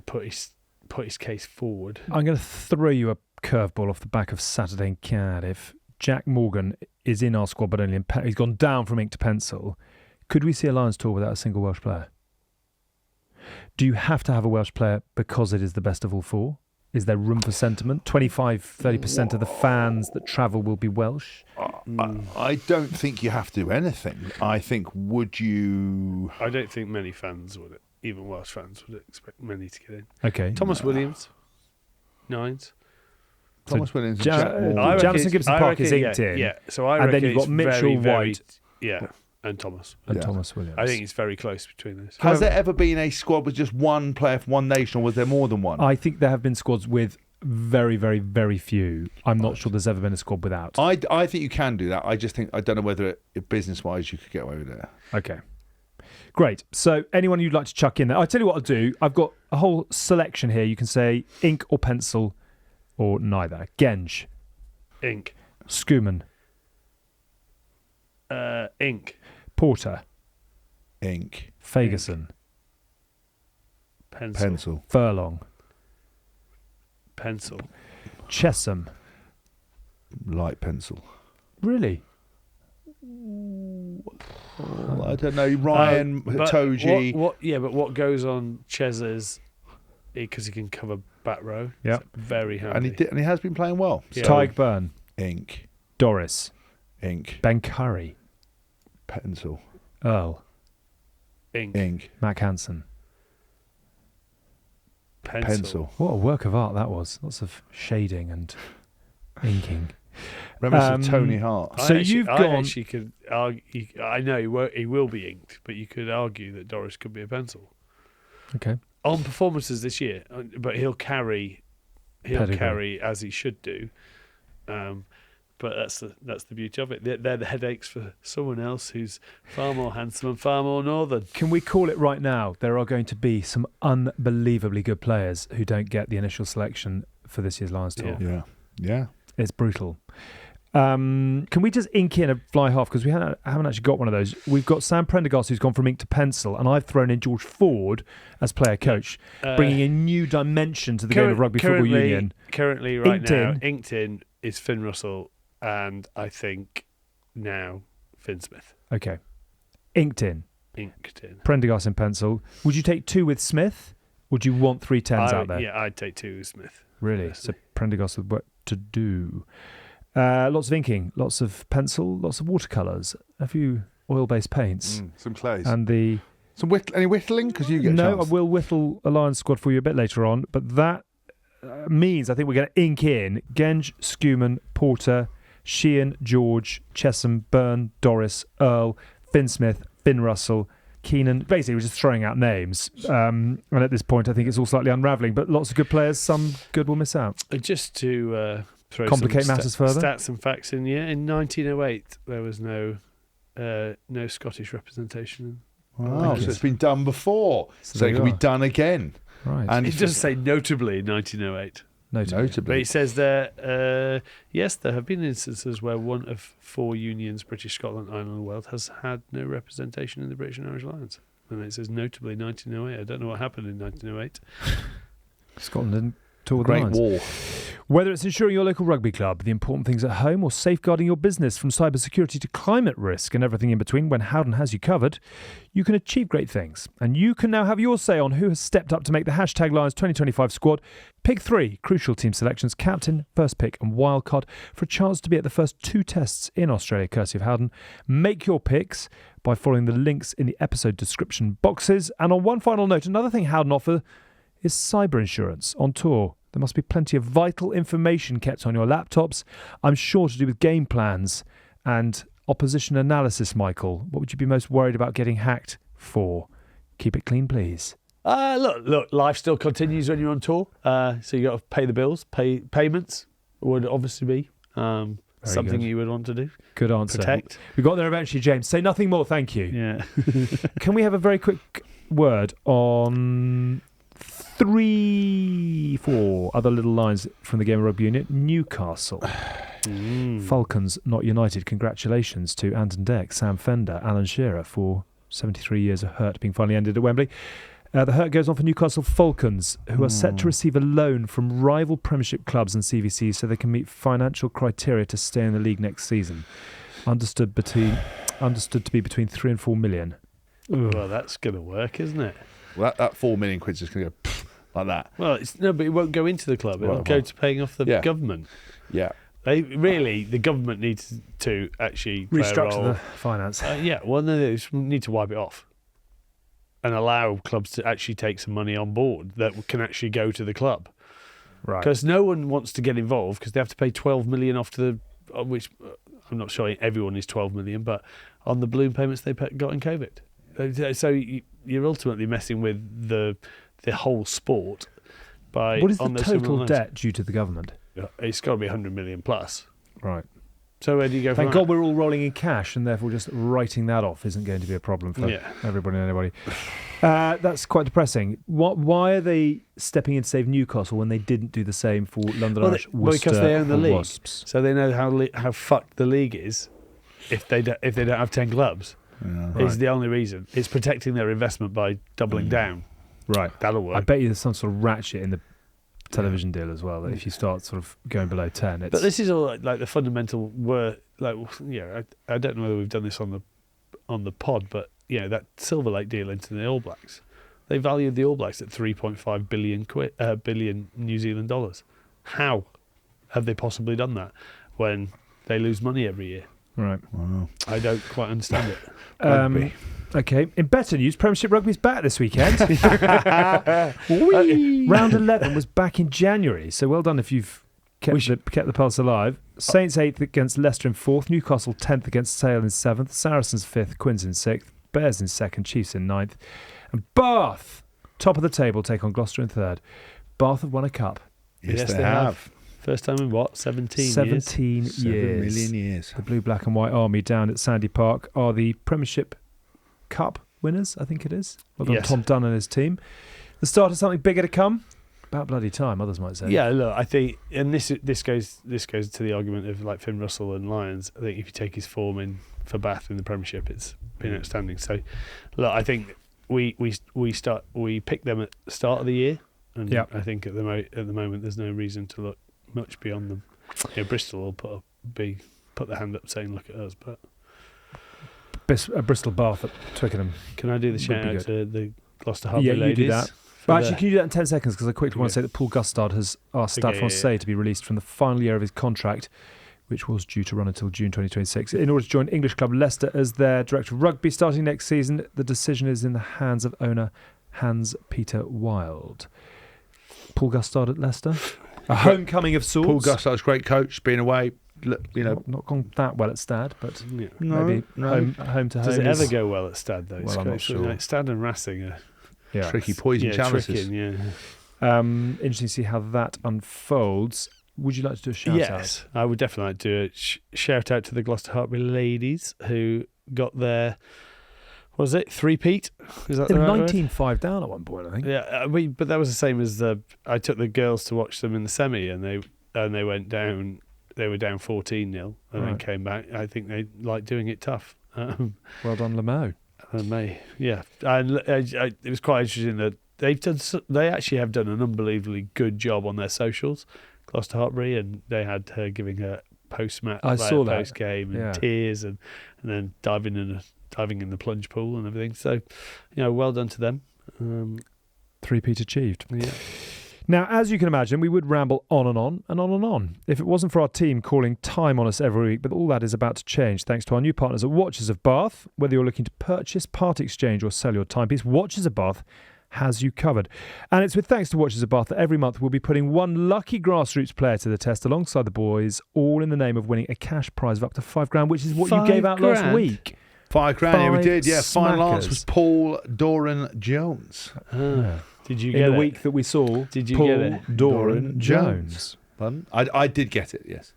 S3: put his case forward.
S1: I'm going to throw you a curveball off the back of Saturday in Cardiff. Jack Morgan is in our squad, but only in he's gone down from ink to pencil. Could we see a Lions tour without a single Welsh player? Do you have to have a Welsh player because it is the best of all four? Is there room for sentiment? 25-30% of the fans that travel will be Welsh.
S2: I don't think you have to do anything. I think would you...
S3: I don't think many fans would, even Welsh fans would expect many to get in.
S1: Okay.
S3: Thomas Williams, Nines.
S2: Thomas Williams and Jack Morgan.
S1: Jamison Gibson Park is inked in.
S3: Yeah, so I
S1: and
S3: reckon
S1: then you've got
S3: it's
S1: Mitchell,
S3: very,
S1: White,
S3: and Thomas.
S1: and
S2: Yeah.
S1: Thomas Williams.
S3: I think it's very close between those.
S2: Has there ever been a squad with just one player from one nation, or was there more than one?
S1: I think there have been squads with very, very, very few. I'm not sure there's ever been a squad without.
S2: I think you can do that. I just think, I don't know whether business-wise you could get away with it.
S1: Okay. Great. So anyone you'd like to chuck in there? I'll tell you what I'll do. I've got a whole selection here. You can say ink or pencil or neither. Genge.
S3: Ink.
S1: Schumann.
S3: Ink.
S1: Porter.
S2: Ink.
S1: Fagerson.
S3: Pencil.
S1: Furlong.
S3: Pencil.
S1: Chesham.
S2: Light pencil.
S1: Really?
S2: I don't know. Ryan,
S3: But
S2: Toji.
S3: but what goes on Chez's, because he can cover back row.
S1: Yeah.
S3: It's very handy.
S2: And he has been playing well.
S3: Yeah.
S1: Tyg Byrne.
S2: Ink.
S1: Doris.
S2: Ink.
S1: Ben Curry.
S2: Pencil.
S1: Earl.
S3: Ink.
S2: Ink.
S1: Mac Hansen.
S2: Pencil.
S1: What a work of art that was. Lots of shading and inking.
S2: Reminiscent of Tony Hart.
S1: So
S3: I
S1: you've gone-
S3: actually could argue. I know he will be inked, but you could argue that Doris could be a pencil
S1: Okay.
S3: on performances this year. But he'll carry
S1: Pedigree.
S3: as he should do. But that's the beauty of it. They're the headaches for someone else who's far more handsome and far more northern.
S1: Can we call it right now? There are going to be some unbelievably good players who don't get the initial selection for this year's Lions Tour.
S2: Yeah.
S1: It's brutal. Can we just ink in a fly half? Because we haven't actually got one of those. We've got Sam Prendergast, who's gone from ink to pencil, and I've thrown in George Ford as player coach, bringing a new dimension to the game of Rugby Football Union.
S3: Currently, right
S1: Inked
S3: now,
S1: in.
S3: inked in is Finn Russell, and I think now Finn Smith.
S1: Okay. Inked in.
S3: Inked in.
S1: Prendergast in pencil. Would you take two with Smith? Or do you want 3 10s out there?
S3: Yeah, I'd take 2 with Smith.
S1: Really? So
S3: personally.
S1: Prendergast with work to do. Lots of inking, lots of pencil, lots of watercolours, a few oil-based paints.
S2: Some clays.
S1: And the...
S2: Any whittling? Because you get a
S1: No, I
S2: chance.
S1: will whittle a Lions squad for you a bit later on, but that means I think we're going to ink in Genge, Schumann, Porter, Sheehan, George, Chesham, Byrne, Doris, Earl, Finn Smith, Finn Russell, Keenan. Basically, we're just throwing out names. And at this point, I think it's all slightly unravelling, but lots of good players, some good will miss out.
S3: Just to throw
S1: Complicate
S3: some
S1: matters further?
S3: stats and facts in. Yeah, in 1908 there was no Scottish representation.
S2: Wow, so it's been done before. So
S1: there
S2: it
S1: you
S2: can be
S1: are.
S2: done again.
S1: Right.
S2: And
S3: It does say notably in 1908. But
S2: notably.
S3: it says there, yes, there have been instances where one of 4 unions, British, Scotland, Ireland and Wales, has had no representation in the British and Irish Lions. And it says notably 1908. I don't know what happened in 1908.
S1: Scotland didn't tour the
S2: Great
S1: Lions.
S2: War.
S1: Whether it's ensuring your local rugby club, the important things at home, or safeguarding your business from cybersecurity to climate risk and everything in between, when Howden has you covered, you can achieve great things. And you can now have your say on who has stepped up to make the hashtag Lions 2025 squad. Pick 3 crucial team selections: captain, first pick and wildcard, for a chance to be at the first 2 tests in Australia, courtesy of Howden. Make your picks by following the links in the episode description boxes. And on one final note, another thing Howden offer is cyber insurance on tour. There must be plenty of vital information kept on your laptops. I'm sure to do with game plans and opposition analysis, Michael. What would you be most worried about getting hacked for? Keep it clean, please.
S3: Look, life still continues when you're on tour. So you got to pay the bills. Payments would obviously be something
S1: good.
S3: you would want to do.
S1: Good answer.
S3: Protect.
S1: We got there eventually, James. Say nothing more, thank you.
S3: Yeah.
S1: Can we have a very quick word on 3-4 other little lines from the game of rugby unit? Newcastle. Falcons not united. Congratulations to Anton Deck, Sam Fender, Alan Shearer for 73 years of hurt being finally ended at Wembley. The hurt goes on for Newcastle Falcons, who are set to receive a loan from rival Premiership clubs and CVCs so they can meet financial criteria to stay in the league next season. Understood to be between 3 and 4 million.
S3: Well, that's going to work, isn't it?
S2: Well, that 4 million quid's just going to go like that.
S3: Well, but it won't go into the club. It'll go to paying off the government.
S2: Yeah.
S3: The government needs to actually play a
S1: Restructure
S3: role.
S1: the finance.
S3: They just need to wipe it off and allow clubs to actually take some money on board that can actually go to the club.
S1: Right.
S3: Because no one wants to get involved because they have to pay 12 million off to the, which I'm not sure everyone is 12 million, but on the balloon payments they got in COVID. So you're ultimately messing with the whole sport by.
S1: What is the
S3: on those
S1: total
S3: similar lines.
S1: debt due to the government?
S3: It's got to be 100 million plus.
S1: Right.
S3: So where do you go from
S1: Thank
S3: that?
S1: God we're all rolling in cash, and therefore just writing that off isn't going to be a problem for everybody and anybody. That's quite depressing. Why are they stepping in to save Newcastle when they didn't do the same for London Irish, Worcester,
S3: because they own the
S1: and
S3: league,
S1: Wasps?
S3: so they know how fucked the league is. If they don't have 10 clubs, is the only reason. It's protecting their investment by doubling down.
S1: Right.
S3: That'll work.
S1: I bet you there's some sort of ratchet in the television deal as well, that if you start sort of going below 10, it's...
S3: But this is all like the fundamental word. Like, I don't know whether we've done this on the pod, but that Silver Lake deal into the All Blacks, they valued the All Blacks at 3.5 billion New Zealand dollars. How have they possibly done that when they lose money every year?
S1: Right.
S2: Wow.
S3: I don't quite understand it.
S1: Okay. In better news, Premiership Rugby's back this weekend. Round 11 was back in January, so well done if you've kept the pulse alive. Saints 8th against Leicester in 4th, Newcastle 10th against Sale in 7th, Saracens 5th, Quins in 6th, Bears in 2nd, Chiefs in 9th, and Bath, top of the table, take on Gloucester in 3rd. Bath have won a cup.
S2: Yes, they have.
S3: First time in what? 17 years?
S1: 17 years.
S2: 7 million years.
S1: The Blue, Black and White Army down at Sandy Park are the Premiership Cup winners, I think it is. Well done,
S3: Yes.
S1: Tom Dunn and his team. The start of something bigger to come. About bloody time, others might say.
S3: Yeah, look, I think, and this goes to the argument of like Finn Russell and Lions. I think if you take his form in for Bath in the Premiership, it's been outstanding. So, look, I think we picked them at the start of the year, and I think at the moment there's no reason to look much beyond them. Bristol will put their hand up saying, "Look at us," but
S1: Bristol Bath at Twickenham.
S3: can I do the shout out to the Gloucester Harbour
S1: Yeah,
S3: ladies?
S1: you do that. But actually, can you do that in 10 seconds? Because I quickly want to say that Paul Gustard has asked Stade Francais to be released from the final year of his contract, which was due to run until June 2026, in order to join English club Leicester as their director of rugby starting next season. The decision is in the hands of owner Hans-Peter Wild. Paul Gustard at Leicester, a homecoming of sorts.
S2: Paul Gustard's great coach, been away.
S1: Not gone that well at Stade, but
S2: No.
S1: maybe home to home.
S3: Does it ever go well at Stade though?
S1: Well, I'm not sure.
S3: Like Stade and Racing are
S2: Tricky poison chalices.
S3: tricking, yeah.
S1: Interesting to see how that unfolds. Would you like to do a shout out?
S3: Yes, I would definitely like to do a shout out to the Gloucester Harbour ladies who got their, what was it, three-peat? Is that
S1: They
S3: the
S1: were
S3: right word?
S1: 19-5 down at one point, I think.
S3: Yeah, but that was the same as I took the girls to watch them in the semi, and they went down. They were down 14-0 and then came back. I think they like doing it tough.
S1: Well done, Lamo.
S3: And it was quite interesting that they actually have done an unbelievably good job on their socials, Gloucester Harbour, and they had her giving her post-match, post game, and tears, and then diving in the plunge pool and everything. So, well done to them.
S1: Three-peat achieved.
S3: Yeah.
S1: Now, as you can imagine, we would ramble on and on and on and on if it wasn't for our team calling time on us every week, but all that is about to change thanks to our new partners at Watches of Bath. Whether you're looking to purchase, part exchange or sell your timepiece, Watches of Bath has you covered. And it's with thanks to Watches of Bath that every month we'll be putting one lucky grassroots player to the test alongside the boys, all in the name of winning a cash prize of up to £5,000, which is what you gave out last week.
S2: £5,000, yeah, we did. Yeah, final
S1: smackers.
S2: answer was Paul Doran Jones.
S3: Did you
S1: In
S3: get
S1: the
S3: it?
S1: week that we saw
S3: Did you
S1: Paul
S3: get it?
S1: Doran Jones.
S2: Pardon? I did get it, yes.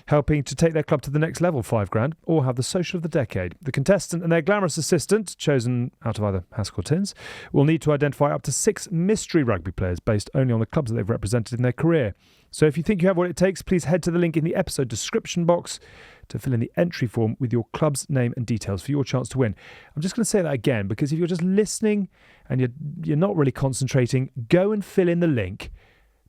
S1: Helping to take their club to the next level, £5,000, or have the social of the decade. The contestant and their glamorous assistant, chosen out of either Hask or Tins, will need to identify up to 6 mystery rugby players based only on the clubs that they've represented in their career. So if you think you have what it takes, please head to the link in the episode description box to fill in the entry form with your club's name and details for your chance to win. I'm just going to say that again, because if you're just listening and you're not really concentrating, go and fill in the link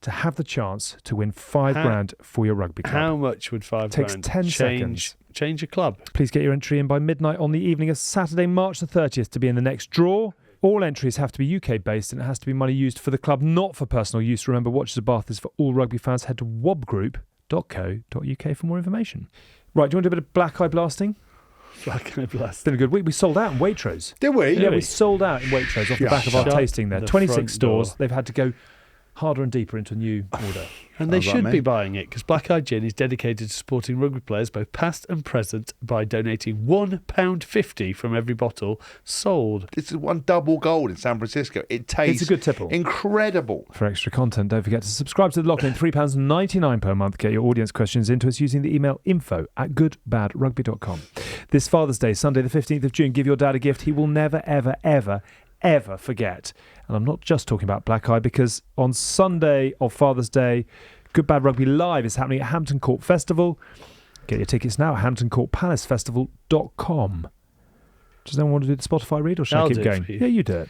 S1: to have the chance to win £5,000 for your rugby club.
S3: How much would £5,000
S1: Takes 10 seconds.
S3: change a club?
S1: Please get your entry in by midnight on the evening of Saturday, March the 30th to be in the next draw. All entries have to be UK based and it has to be money used for the club, not for personal use. Remember, Watches of Bath is for all rugby fans. Head to wobgroup.co.uk for more information. Right, do you want to do a bit of black eye blasting?
S3: Black Eye Blast.
S1: It's been a good week. We sold out in Waitrose.
S2: Did we?
S1: Yeah, we sold out in Waitrose off the back of our
S3: Shut
S1: tasting there.
S3: the
S1: 26
S3: front
S1: stores.
S3: door.
S1: They've had to go harder and deeper into a new order.
S3: And they
S2: Sounds like
S3: should
S2: me.
S3: be buying it because Black Eye Gin is dedicated to supporting rugby players both past and present by donating £1.50 from every bottle sold.
S2: This is one double gold in San Francisco. It tastes
S1: It's a good tipple.
S2: incredible.
S1: For extra content, don't forget to subscribe to the Lockdown. £3.99 per month. Get your audience questions into us using the email info@goodbadrugby.com. This Father's Day, Sunday the 15th of June, give your dad a gift he will never, ever, ever, ever forget. And I'm not just talking about Black Eye, because on Sunday of Father's Day, Good Bad Rugby Live is happening at Hampton Court Festival. Get your tickets now at hamptoncourtpalacefestival.com. Does anyone want to do the Spotify read, or should
S3: I'll
S1: I keep
S3: do it
S1: going?
S3: for you.
S1: Yeah, you do it.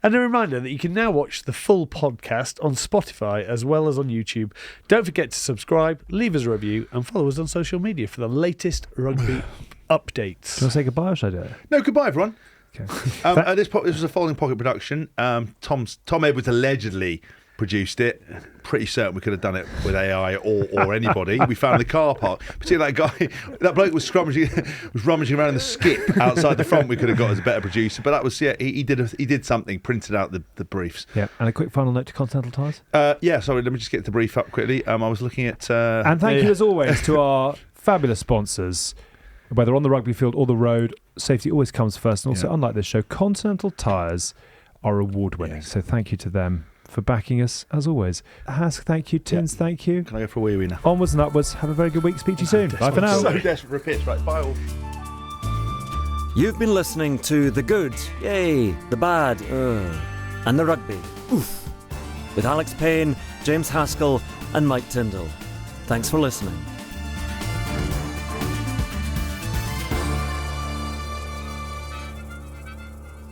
S3: And a reminder that you can now watch the full podcast on Spotify as well as on YouTube. Don't forget to subscribe, leave us a review, and follow us on social media for the latest rugby updates.
S1: Do you want to say goodbye, or should I do it?
S2: No, goodbye, everyone.
S1: Okay.
S2: This was a Folding Pocket production. Tom Edwards allegedly produced it. Pretty certain we could have done it with AI or anybody. We found the car park. Particularly that bloke was rummaging around in the skip outside the front. We could have got as a better producer. But that was, yeah, he did something, printed out the briefs.
S1: Yeah, and a quick final note to Continental Tyres.
S2: Yeah, sorry, let me just get the brief up quickly. I was looking at...
S1: And thank you as always to our fabulous sponsors, whether on the rugby field or the road. Safety always comes first. And also, unlike this show, Continental Tyres are award-winning.
S2: Yes.
S1: So thank you to them for backing us, as always. Hask, thank you. Tins, thank you.
S2: Can I go for a wee now?
S1: Onwards and upwards. Have a very good week. Speak to you soon. Bye for now.
S2: So desperate for a pitch. Right, bye all.
S4: You've been listening to The Good, Yay, The Bad, and The Rugby, Oof, with Alex Payne, James Haskell, and Mike Tyndall. Thanks for listening.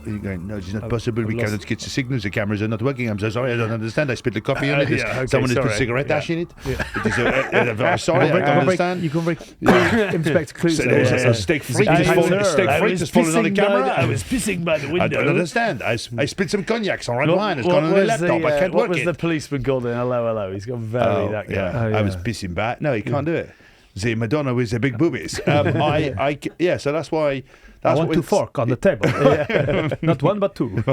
S2: Are you going, no, it's not possible. We cannot get the signals. The cameras are not working. I'm so sorry. I don't understand. I spilled the coffee on it. Someone has put cigarette ash in it. It is I'm sorry. I don't understand.
S1: You can break Inspector Clues.
S2: A steak frite has fallen on the camera.
S3: I was pissing by the window.
S2: I don't understand. I spilled some cognac. Some red wine has gone on the laptop. I can't
S3: what
S2: work
S3: was the
S2: it.
S3: policeman called in Hello Hello? He's gone very that guy.
S2: Yeah.
S1: Oh, yeah.
S2: I was pissing back. No, he can't do it. The Madonna with the big boobies. Yeah, so that's why.
S1: I want to fork on the table. Not one, but two.